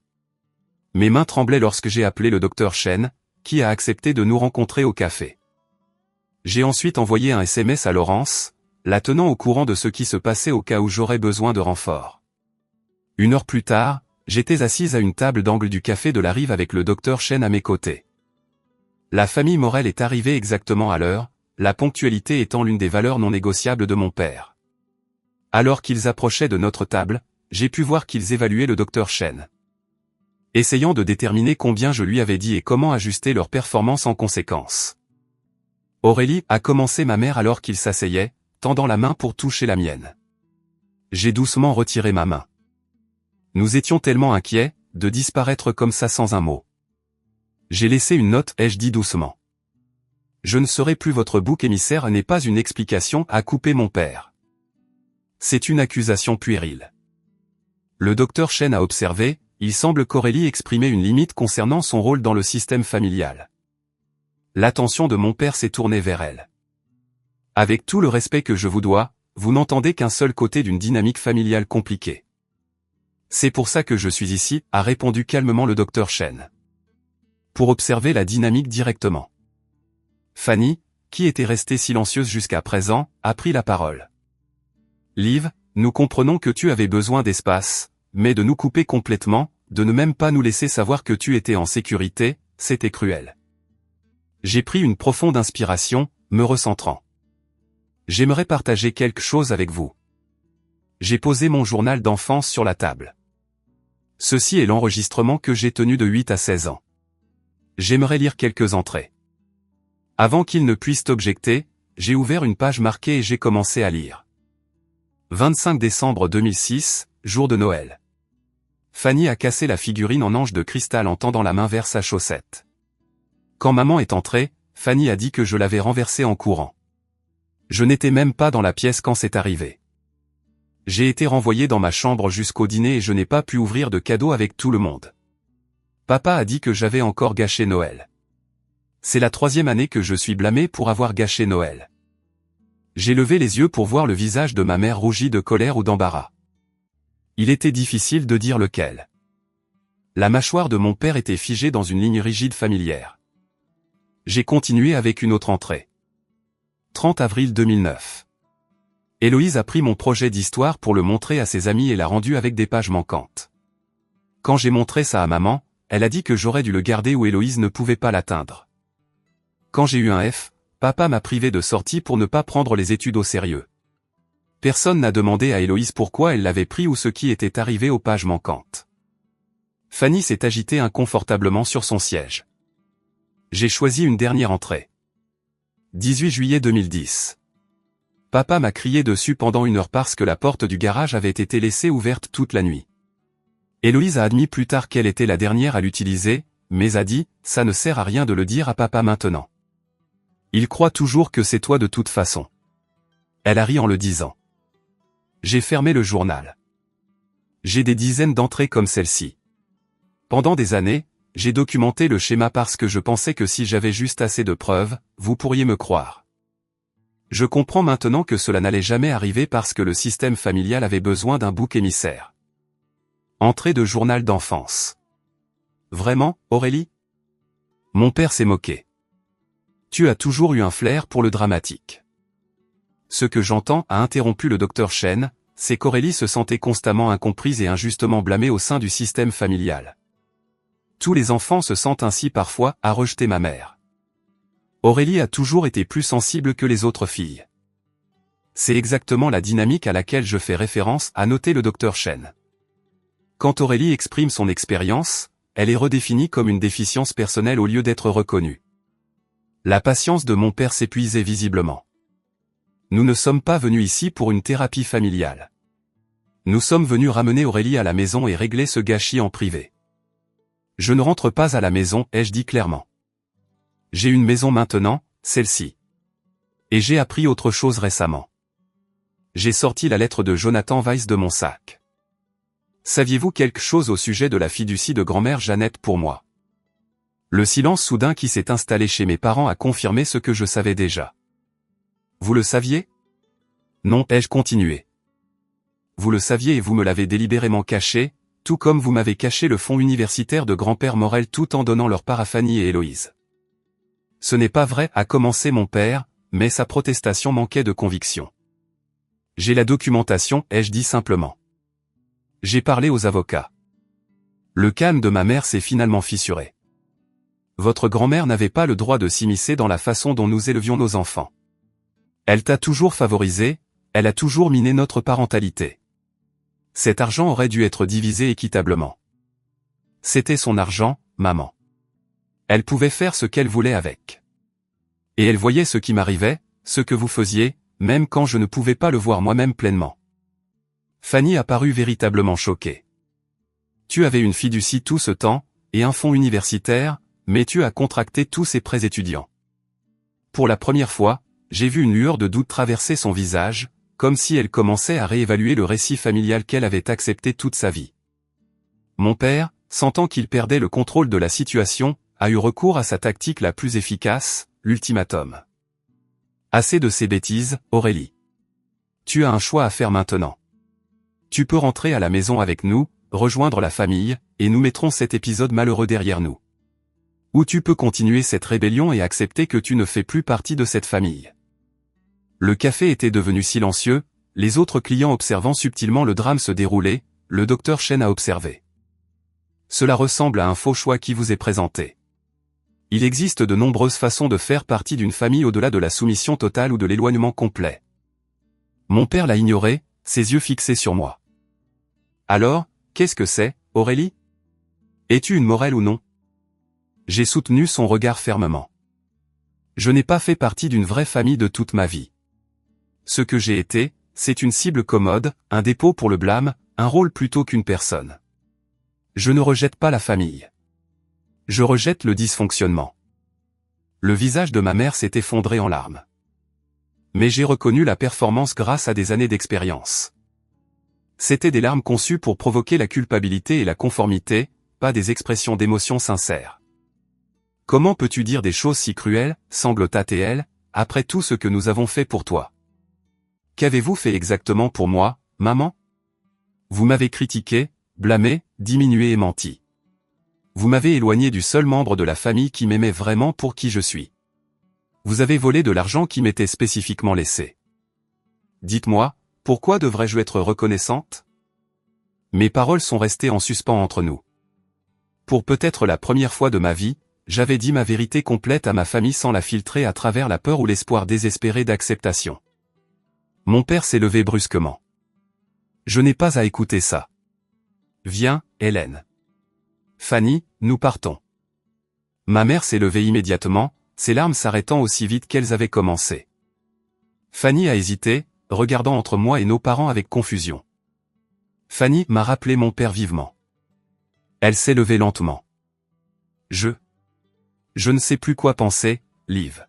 Mes mains tremblaient lorsque j'ai appelé le docteur Chen, qui a accepté de nous rencontrer au café. J'ai ensuite envoyé un SMS à Laurence, la tenant au courant de ce qui se passait au cas où j'aurais besoin de renfort. 1 heure plus tard, j'étais assise à une table d'angle du café de la Rive avec le docteur Chen à mes côtés. La famille Morel est arrivée exactement à l'heure, la ponctualité étant l'une des valeurs non négociables de mon père. Alors qu'ils approchaient de notre table, j'ai pu voir qu'ils évaluaient le docteur Chen. Essayant de déterminer combien je lui avais dit et comment ajuster leur performance en conséquence. Aurélie a commencé ma mère alors qu'il s'asseyait, tendant la main pour toucher la mienne. J'ai doucement retiré ma main. Nous étions tellement inquiets, de disparaître comme ça sans un mot. J'ai laissé une note, ai-je dit doucement. Je ne serai plus votre bouc émissaire n'est pas une explication, a coupé mon père. C'est une accusation puérile. Le docteur Chen a observé, il semble qu'Aurélie exprimait une limite concernant son rôle dans le système familial. L'attention de mon père s'est tournée vers elle. Avec tout le respect que je vous dois, vous n'entendez qu'un seul côté d'une dynamique familiale compliquée. C'est pour ça que je suis ici, a répondu calmement le docteur Chen. Pour observer la dynamique directement. Fanny, qui était restée silencieuse jusqu'à présent, a pris la parole. Liv, nous comprenons que tu avais besoin d'espace, mais de nous couper complètement, de ne même pas nous laisser savoir que tu étais en sécurité, c'était cruel. J'ai pris une profonde inspiration, me recentrant. J'aimerais partager quelque chose avec vous. J'ai posé mon journal d'enfance sur la table. Ceci est l'enregistrement que j'ai tenu de 8 à 16 ans. J'aimerais lire quelques entrées. Avant qu'ils ne puissent objecter, j'ai ouvert une page marquée et j'ai commencé à lire. 25 décembre 2006, jour de Noël. Fanny a cassé la figurine en ange de cristal en tendant la main vers sa chaussette. Quand maman est entrée, Fanny a dit que je l'avais renversée en courant. Je n'étais même pas dans la pièce quand c'est arrivé. J'ai été renvoyé dans ma chambre jusqu'au dîner et je n'ai pas pu ouvrir de cadeaux avec tout le monde. Papa a dit que j'avais encore gâché Noël. C'est la 3e année que je suis blâmé pour avoir gâché Noël. J'ai levé les yeux pour voir le visage de ma mère rougi de colère ou d'embarras. Il était difficile de dire lequel. La mâchoire de mon père était figée dans une ligne rigide familière. J'ai continué avec une autre entrée. 30 avril 2009. Héloïse a pris mon projet d'histoire pour le montrer à ses amis et l'a rendu avec des pages manquantes. Quand j'ai montré ça à maman, elle a dit que j'aurais dû le garder où Héloïse ne pouvait pas l'atteindre. Quand j'ai eu un F, papa m'a privé de sortie pour ne pas prendre les études au sérieux. Personne n'a demandé à Héloïse pourquoi elle l'avait pris ou ce qui était arrivé aux pages manquantes. Fanny s'est agitée inconfortablement sur son siège. J'ai choisi une dernière entrée. 18 juillet 2010. Papa m'a crié dessus pendant 1 heure parce que la porte du garage avait été laissée ouverte toute la nuit. Héloïse a admis plus tard qu'elle était la dernière à l'utiliser, mais a dit, ça ne sert à rien de le dire à papa maintenant. Il croit toujours que c'est toi de toute façon. Elle a ri en le disant. J'ai fermé le journal. J'ai des dizaines d'entrées comme celle-ci. Pendant des années, j'ai documenté le schéma parce que je pensais que si j'avais juste assez de preuves, vous pourriez me croire. Je comprends maintenant que cela n'allait jamais arriver parce que le système familial avait besoin d'un bouc émissaire. Entrée de journal d'enfance. Vraiment, Aurélie? Mon père s'est moqué. Tu as toujours eu un flair pour le dramatique. Ce que j'entends, a interrompu le docteur Chen, c'est qu'Aurélie se sentait constamment incomprise et injustement blâmée au sein du système familial. Tous les enfants se sentent ainsi parfois, a rejeté ma mère. Aurélie a toujours été plus sensible que les autres filles. C'est exactement la dynamique à laquelle je fais référence, a noté le docteur Chen. Quand Aurélie exprime son expérience, elle est redéfinie comme une déficience personnelle au lieu d'être reconnue. La patience de mon père s'épuisait visiblement. Nous ne sommes pas venus ici pour une thérapie familiale. Nous sommes venus ramener Aurélie à la maison et régler ce gâchis en privé. Je ne rentre pas à la maison, ai-je dit clairement. J'ai une maison maintenant, celle-ci. Et j'ai appris autre chose récemment. J'ai sorti la lettre de Jonathan Weiss de mon sac. Saviez-vous quelque chose au sujet de la fiducie de grand-mère Jeannette pour moi? Le silence soudain qui s'est installé chez mes parents a confirmé ce que je savais déjà. Vous le saviez? Non, ai-je continué. Vous le saviez et vous me l'avez délibérément caché, tout comme vous m'avez caché le fonds universitaire de grand-père Morel tout en donnant leur part à Fanny et Héloïse. Ce n'est pas vrai, a commencé mon père, mais sa protestation manquait de conviction. J'ai la documentation, ai-je dit simplement. J'ai parlé aux avocats. Le calme de ma mère s'est finalement fissuré. Votre grand-mère n'avait pas le droit de s'immiscer dans la façon dont nous élevions nos enfants. Elle t'a toujours favorisé, elle a toujours miné notre parentalité. Cet argent aurait dû être divisé équitablement. C'était son argent, maman. Elle pouvait faire ce qu'elle voulait avec. Et elle voyait ce qui m'arrivait, ce que vous faisiez, même quand je ne pouvais pas le voir moi-même pleinement. Fanny a paru véritablement choquée. Tu avais une fiducie tout ce temps, et un fonds universitaire, mais tu as contracté tous ces prêts étudiants. Pour la première fois, j'ai vu une lueur de doute traverser son visage, comme si elle commençait à réévaluer le récit familial qu'elle avait accepté toute sa vie. Mon père, sentant qu'il perdait le contrôle de la situation, a eu recours à sa tactique la plus efficace, l'ultimatum. Assez de ces bêtises, Aurélie. Tu as un choix à faire maintenant. Tu peux rentrer à la maison avec nous, rejoindre la famille, et nous mettrons cet épisode malheureux derrière nous. Ou tu peux continuer cette rébellion et accepter que tu ne fais plus partie de cette famille. Le café était devenu silencieux, les autres clients observant subtilement le drame se dérouler, le docteur Chen a observé. Cela ressemble à un faux choix qui vous est présenté. Il existe de nombreuses façons de faire partie d'une famille au-delà de la soumission totale ou de l'éloignement complet. Mon père l'a ignoré, ses yeux fixés sur moi. Alors, qu'est-ce que c'est, Aurélie? Es-tu une Morel ou non? J'ai soutenu son regard fermement. Je n'ai pas fait partie d'une vraie famille de toute ma vie. Ce que j'ai été, c'est une cible commode, un dépôt pour le blâme, un rôle plutôt qu'une personne. Je ne rejette pas la famille. Je rejette le dysfonctionnement. Le visage de ma mère s'est effondré en larmes. Mais j'ai reconnu la performance grâce à des années d'expérience. C'étaient des larmes conçues pour provoquer la culpabilité et la conformité, pas des expressions d'émotions sincères. Comment peux-tu dire des choses si cruelles, sanglota-t-elle, après tout ce que nous avons fait pour toi? Qu'avez-vous fait exactement pour moi, maman? Vous m'avez critiqué, blâmé, diminué et menti. Vous m'avez éloigné du seul membre de la famille qui m'aimait vraiment pour qui je suis. Vous avez volé de l'argent qui m'était spécifiquement laissé. Dites-moi, pourquoi devrais-je être reconnaissante? Mes paroles sont restées en suspens entre nous. Pour peut-être la première fois de ma vie, j'avais dit ma vérité complète à ma famille sans la filtrer à travers la peur ou l'espoir désespéré d'acceptation. Mon père s'est levé brusquement. Je n'ai pas à écouter ça. Viens, Hélène. Fanny, nous partons. Ma mère s'est levée immédiatement, ses larmes s'arrêtant aussi vite qu'elles avaient commencé. Fanny a hésité, regardant entre moi et nos parents avec confusion. Fanny m'a rappelé mon père vivement. Elle s'est levée lentement. Je ne sais plus quoi penser, Liv.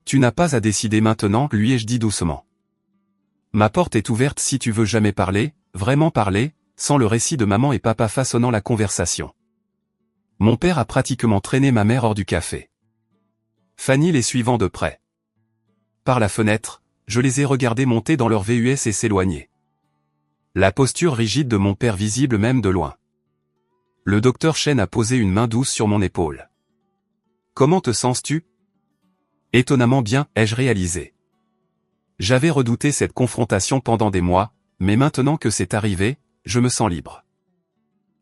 Tu n'as pas à décider maintenant, lui ai-je dit doucement. Ma porte est ouverte si tu veux jamais parler, vraiment parler, sans le récit de maman et papa façonnant la conversation. Mon père a pratiquement traîné ma mère hors du café. Fanny les suivant de près. Par la fenêtre, je les ai regardés monter dans leur VUS et s'éloigner. La posture rigide de mon père visible même de loin. Le docteur Chen a posé une main douce sur mon épaule. Comment te sens-tu? Étonnamment bien, ai-je réalisé. J'avais redouté cette confrontation pendant des mois, mais maintenant que c'est arrivé, je me sens libre.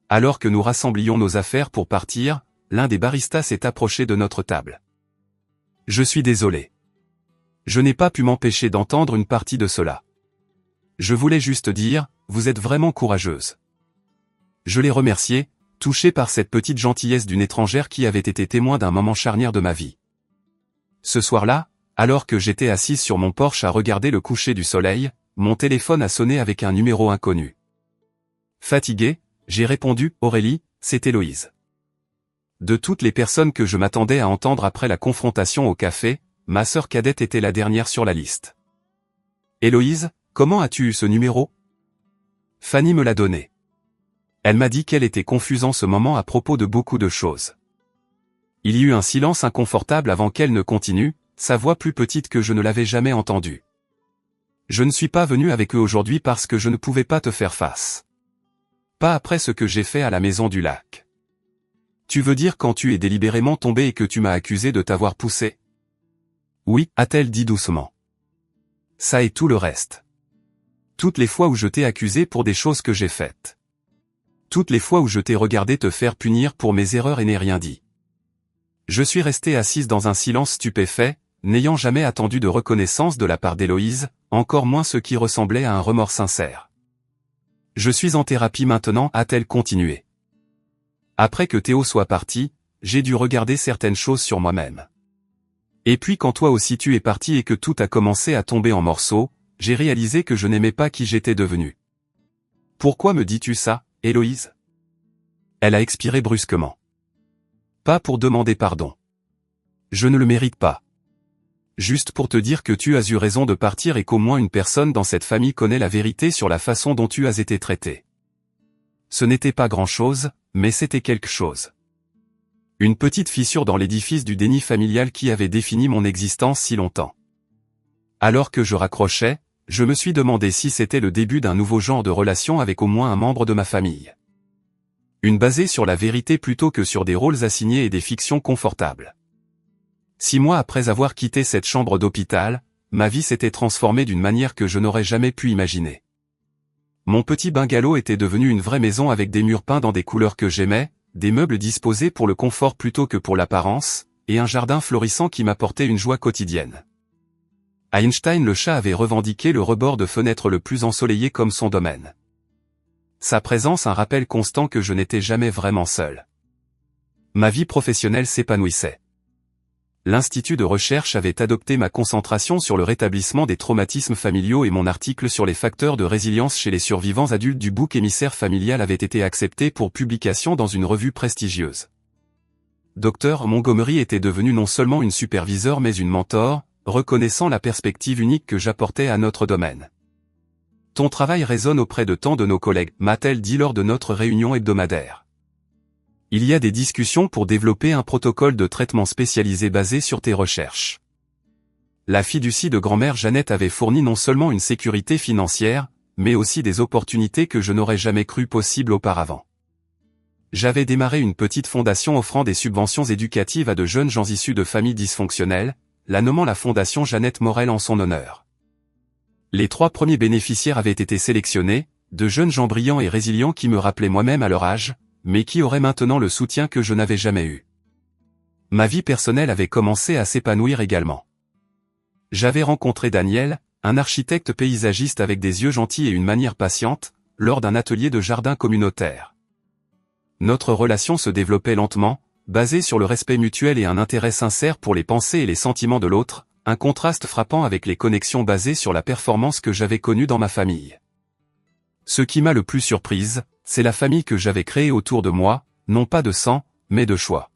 Alors que nous rassemblions nos affaires pour partir, l'un des baristas s'est approché de notre table. Je suis désolé. Je n'ai pas pu m'empêcher d'entendre une partie de cela. Je voulais juste dire, vous êtes vraiment courageuse. Je l'ai remercié, touché par cette petite gentillesse d'une étrangère qui avait été témoin d'un moment charnière de ma vie. Ce soir-là, alors que j'étais assise sur mon porche à regarder le coucher du soleil, mon téléphone a sonné avec un numéro inconnu. Fatigué, j'ai répondu, Aurélie, c'est Héloïse. De toutes les personnes que je m'attendais à entendre après la confrontation au café, ma sœur cadette était la dernière sur la liste. Héloïse, comment as-tu eu ce numéro? Fanny me l'a donné. Elle m'a dit qu'elle était confuse en ce moment à propos de beaucoup de choses. Il y eut un silence inconfortable avant qu'elle ne continue, sa voix plus petite que je ne l'avais jamais entendue. Je ne suis pas venu avec eux aujourd'hui parce que je ne pouvais pas te faire face. Pas après ce que j'ai fait à la maison du lac. Tu veux dire quand tu es délibérément tombé et que tu m'as accusé de t'avoir poussé? Oui, a-t-elle dit doucement. Ça et tout le reste. Toutes les fois où je t'ai accusé pour des choses que j'ai faites. Toutes les fois où je t'ai regardé te faire punir pour mes erreurs et n'ai rien dit. Je suis restée assise dans un silence stupéfait, n'ayant jamais attendu de reconnaissance de la part d'Héloïse, encore moins ce qui ressemblait à un remords sincère. Je suis en thérapie maintenant, a-t-elle continué. Après que Théo soit parti, j'ai dû regarder certaines choses sur moi-même. Et puis quand toi aussi tu es parti et que tout a commencé à tomber en morceaux, j'ai réalisé que je n'aimais pas qui j'étais devenu. Pourquoi me dis-tu ça, Héloïse? Elle a expiré brusquement. Pas pour demander pardon. Je ne le mérite pas. Juste pour te dire que tu as eu raison de partir et qu'au moins une personne dans cette famille connaît la vérité sur la façon dont tu as été traité. Ce n'était pas grand-chose, mais c'était quelque chose. Une petite fissure dans l'édifice du déni familial qui avait défini mon existence si longtemps. Alors que je raccrochais, je me suis demandé si c'était le début d'un nouveau genre de relation avec au moins un membre de ma famille. Une basée sur la vérité plutôt que sur des rôles assignés et des fictions confortables. 6 mois après avoir quitté cette chambre d'hôpital, ma vie s'était transformée d'une manière que je n'aurais jamais pu imaginer. Mon petit bungalow était devenu une vraie maison avec des murs peints dans des couleurs que j'aimais, des meubles disposés pour le confort plutôt que pour l'apparence, et un jardin florissant qui m'apportait une joie quotidienne. Einstein le chat avait revendiqué le rebord de fenêtre le plus ensoleillé comme son domaine. Sa présence un rappel constant que je n'étais jamais vraiment seul. Ma vie professionnelle s'épanouissait. L'Institut de recherche avait adopté ma concentration sur le rétablissement des traumatismes familiaux et mon article sur les facteurs de résilience chez les survivants adultes du bouc émissaire familial avait été accepté pour publication dans une revue prestigieuse. Dr Montgomery était devenu non seulement une superviseure mais une mentor, reconnaissant la perspective unique que j'apportais à notre domaine. Ton travail résonne auprès de tant de nos collègues, m'a-t-elle dit lors de notre réunion hebdomadaire. Il y a des discussions pour développer un protocole de traitement spécialisé basé sur tes recherches. La fiducie de grand-mère Jeannette avait fourni non seulement une sécurité financière, mais aussi des opportunités que je n'aurais jamais cru possibles auparavant. J'avais démarré une petite fondation offrant des subventions éducatives à de jeunes gens issus de familles dysfonctionnelles, la nommant la Fondation Jeannette Morel en son honneur. Les 3 premiers bénéficiaires avaient été sélectionnés, de jeunes gens brillants et résilients qui me rappelaient moi-même à leur âge, mais qui auraient maintenant le soutien que je n'avais jamais eu. Ma vie personnelle avait commencé à s'épanouir également. J'avais rencontré Daniel, un architecte paysagiste avec des yeux gentils et une manière patiente, lors d'un atelier de jardin communautaire. Notre relation se développait lentement, basée sur le respect mutuel et un intérêt sincère pour les pensées et les sentiments de l'autre, un contraste frappant avec les connexions basées sur la performance que j'avais connue dans ma famille. Ce qui m'a le plus surprise, c'est la famille que j'avais créée autour de moi, non pas de sang, mais de choix.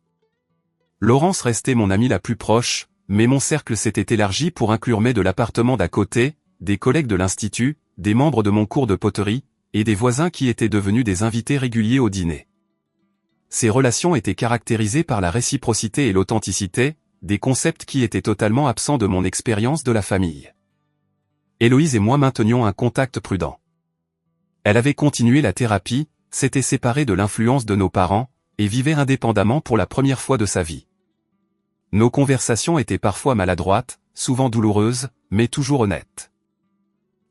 Laurence restait mon amie la plus proche, mais mon cercle s'était élargi pour inclure mes de l'appartement d'à côté, des collègues de l'institut, des membres de mon cours de poterie, et des voisins qui étaient devenus des invités réguliers au dîner. ces relations étaient caractérisées par la réciprocité et l'authenticité, des concepts qui étaient totalement absents de mon expérience de la famille. Héloïse et moi maintenions un contact prudent. Elle avait continué la thérapie, s'était séparée de l'influence de nos parents, et vivait indépendamment pour la première fois de sa vie. Nos conversations étaient parfois maladroites, souvent douloureuses, mais toujours honnêtes.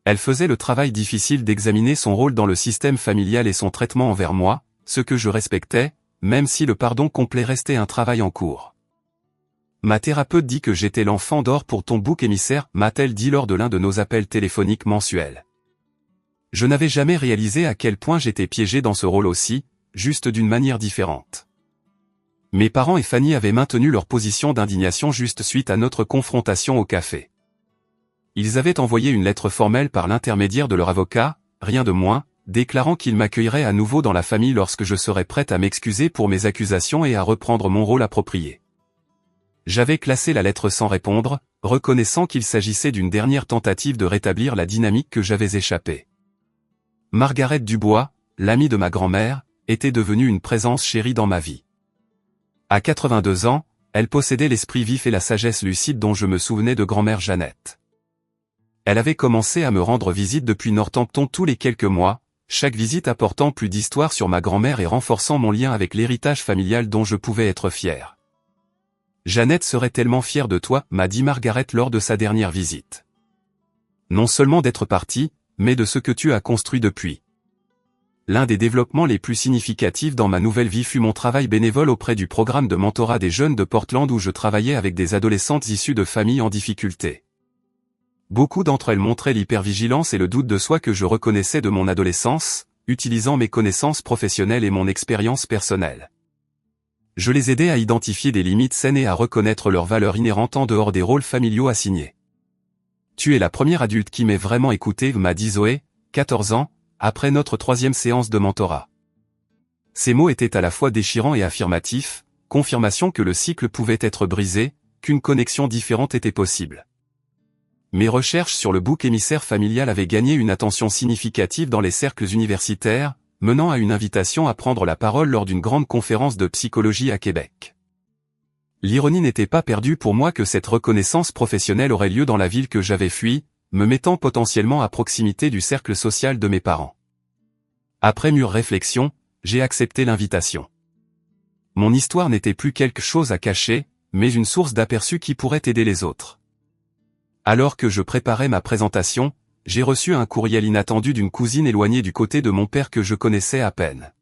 Elle faisait le travail difficile d'examiner son rôle dans le système familial et son traitement envers moi, ce que je respectais, même si le pardon complet restait un travail en cours. Ma thérapeute dit que j'étais l'enfant d'or pour ton bouc émissaire, m'a-t-elle dit lors de l'un de nos appels téléphoniques mensuels. Je n'avais jamais réalisé à quel point j'étais piégé dans ce rôle aussi, juste d'une manière différente. Mes parents et Fanny avaient maintenu leur position d'indignation juste suite à notre confrontation au café. Ils avaient envoyé une lettre formelle par l'intermédiaire de leur avocat, rien de moins, déclarant qu'ils m'accueilleraient à nouveau dans la famille lorsque je serais prête à m'excuser pour mes accusations et à reprendre mon rôle approprié. J'avais classé la lettre sans répondre, reconnaissant qu'il s'agissait d'une dernière tentative de rétablir la dynamique que j'avais échappée. Margaret Dubois, l'amie de ma grand-mère, était devenue une présence chérie dans ma vie. À 82 ans, elle possédait l'esprit vif et la sagesse lucide dont je me souvenais de grand-mère Jeannette. Elle avait commencé à me rendre visite depuis Northampton tous les quelques mois, chaque visite apportant plus d'histoire sur ma grand-mère et renforçant mon lien avec l'héritage familial dont je pouvais être fier. Jeannette serait tellement fière de toi, m'a dit Margaret lors de sa dernière visite. Non seulement d'être partie, mais de ce que tu as construit depuis. L'un des développements les plus significatifs dans ma nouvelle vie fut mon travail bénévole auprès du programme de mentorat des jeunes de Portland où je travaillais avec des adolescentes issues de familles en difficulté. Beaucoup d'entre elles montraient l'hypervigilance et le doute de soi que je reconnaissais de mon adolescence, utilisant mes connaissances professionnelles et mon expérience personnelle. Je les aidais à identifier des limites saines et à reconnaître leurs valeurs inhérentes en dehors des rôles familiaux assignés. Tu es la première adulte qui m'ait vraiment écouté, m'a dit Zoé, 14 ans, après notre 3e séance de mentorat. Ces mots étaient à la fois déchirants et affirmatifs, confirmation que le cycle pouvait être brisé, qu'une connexion différente était possible. Mes recherches sur le bouc émissaire familial avaient gagné une attention significative dans les cercles universitaires, menant à une invitation à prendre la parole lors d'une grande conférence de psychologie à Québec. L'ironie n'était pas perdue pour moi que cette reconnaissance professionnelle aurait lieu dans la ville que j'avais fuie, me mettant potentiellement à proximité du cercle social de mes parents. Après mûre réflexion, j'ai accepté l'invitation. Mon histoire n'était plus quelque chose à cacher, mais une source d'aperçu qui pourrait aider les autres. Alors que je préparais ma présentation, j'ai reçu un courriel inattendu d'une cousine éloignée du côté de mon père que je connaissais à peine.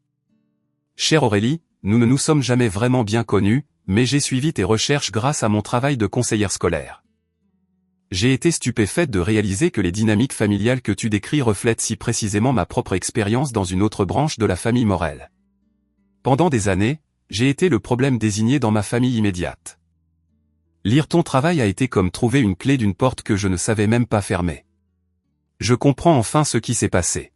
Chère Aurélie, nous ne nous sommes jamais vraiment bien connus, mais j'ai suivi tes recherches grâce à mon travail de conseillère scolaire. J'ai été stupéfaite de réaliser que les dynamiques familiales que tu décris reflètent si précisément ma propre expérience dans une autre branche de la famille Morel. Pendant des années, j'ai été le problème désigné dans ma famille immédiate. Lire ton travail a été comme trouver une clé d'une porte que je ne savais même pas fermer. Je comprends enfin ce qui s'est passé.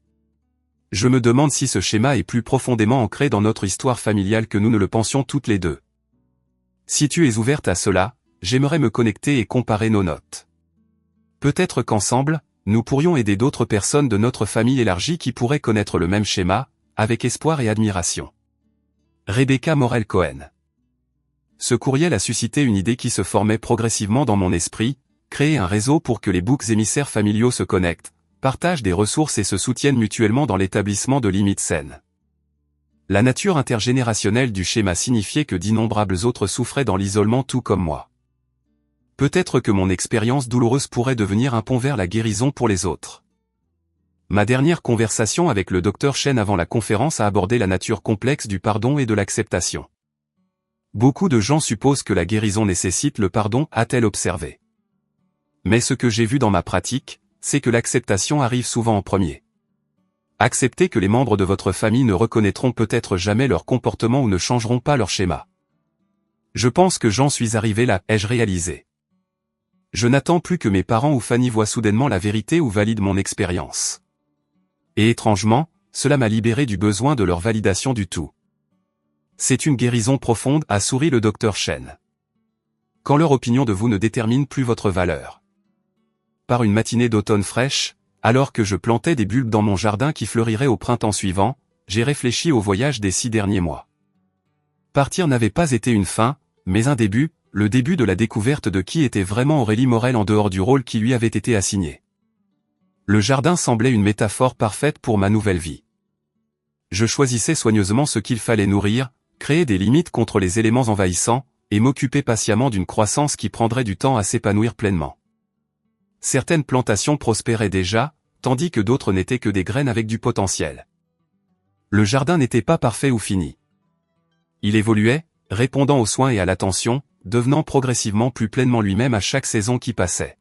Je me demande si ce schéma est plus profondément ancré dans notre histoire familiale que nous ne le pensions toutes les deux. Si tu es ouverte à cela, j'aimerais me connecter et comparer nos notes. Peut-être qu'ensemble, nous pourrions aider d'autres personnes de notre famille élargie qui pourraient connaître le même schéma, avec espoir et admiration. Rebecca Morel-Cohen. Ce courriel a suscité une idée qui se formait progressivement dans mon esprit, créer un réseau pour que les boucs émissaires familiaux se connectent, partagent des ressources et se soutiennent mutuellement dans l'établissement de limites saines. La nature intergénérationnelle du schéma signifiait que d'innombrables autres souffraient dans l'isolement tout comme moi. Peut-être que mon expérience douloureuse pourrait devenir un pont vers la guérison pour les autres. Ma dernière conversation avec le Dr Chen avant la conférence a abordé la nature complexe du pardon et de l'acceptation. Beaucoup de gens supposent que la guérison nécessite le pardon, a-t-elle observé. Mais ce que j'ai vu dans ma pratique, c'est que l'acceptation arrive souvent en premier. Acceptez que les membres de votre famille ne reconnaîtront peut-être jamais leur comportement ou ne changeront pas leur schéma. Je pense que j'en suis arrivé là, ai-je réalisé. Je n'attends plus que mes parents ou Fanny voient soudainement la vérité ou valident mon expérience. Et étrangement, cela m'a libéré du besoin de leur validation du tout. C'est une guérison profonde, a souri le Dr Chen. Quand leur opinion de vous ne détermine plus votre valeur. Par une matinée d'automne fraîche, alors que je plantais des bulbes dans mon jardin qui fleuriraient au printemps suivant, j'ai réfléchi au voyage des 6 derniers mois. Partir n'avait pas été une fin, mais un début, le début de la découverte de qui était vraiment Aurélie Morel en dehors du rôle qui lui avait été assigné. Le jardin semblait une métaphore parfaite pour ma nouvelle vie. Je choisissais soigneusement ce qu'il fallait nourrir, créer des limites contre les éléments envahissants, et m'occuper patiemment d'une croissance qui prendrait du temps à s'épanouir pleinement. Certaines plantations prospéraient déjà, tandis que d'autres n'étaient que des graines avec du potentiel. Le jardin n'était pas parfait ou fini. Il évoluait, répondant aux soins et à l'attention, devenant progressivement plus pleinement lui-même à chaque saison qui passait.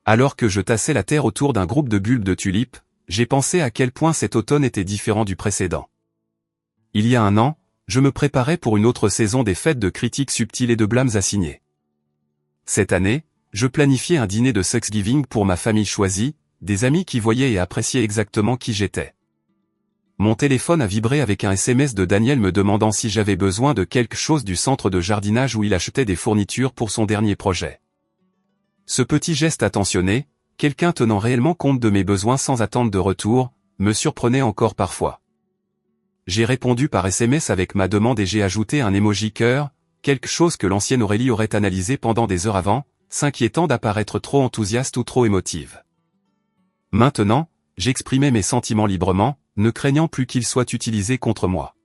Alors que je tassais la terre autour d'un groupe de bulbes de tulipes, j'ai pensé à quel point cet automne était différent du précédent. Il y a un an, je me préparais pour une autre saison des fêtes de critiques subtiles et de blâmes assignés. Cette année, je planifiais un dîner de Thanksgiving pour ma famille choisie, des amis qui voyaient et appréciaient exactement qui j'étais. Mon téléphone a vibré avec un SMS de Daniel me demandant si j'avais besoin de quelque chose du centre de jardinage où il achetait des fournitures pour son dernier projet. Ce petit geste attentionné, quelqu'un tenant réellement compte de mes besoins sans attente de retour, me surprenait encore parfois. J'ai répondu par SMS avec ma demande et j'ai ajouté un emoji cœur, quelque chose que l'ancienne Aurélie aurait analysé pendant des heures avant, s'inquiétant d'apparaître trop enthousiaste ou trop émotive. Maintenant, j'exprimais mes sentiments librement, ne craignant plus qu'ils soient utilisés contre moi.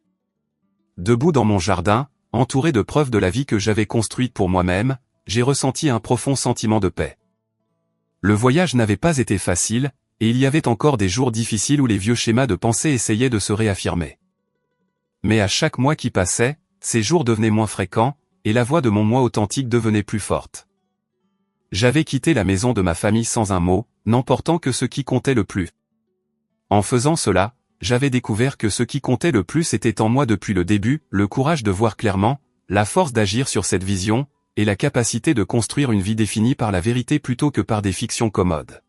Debout dans mon jardin, entouré de preuves de la vie que j'avais construite pour moi-même, j'ai ressenti un profond sentiment de paix. Le voyage n'avait pas été facile, et il y avait encore des jours difficiles où les vieux schémas de pensée essayaient de se réaffirmer. Mais à chaque mois qui passait, ces jours devenaient moins fréquents, et la voix de mon moi authentique devenait plus forte. J'avais quitté la maison de ma famille sans un mot, n'emportant que ce qui comptait le plus. En faisant cela, j'avais découvert que ce qui comptait le plus était en moi depuis le début, le courage de voir clairement, la force d'agir sur cette vision, et la capacité de construire une vie définie par la vérité plutôt que par des fictions commodes.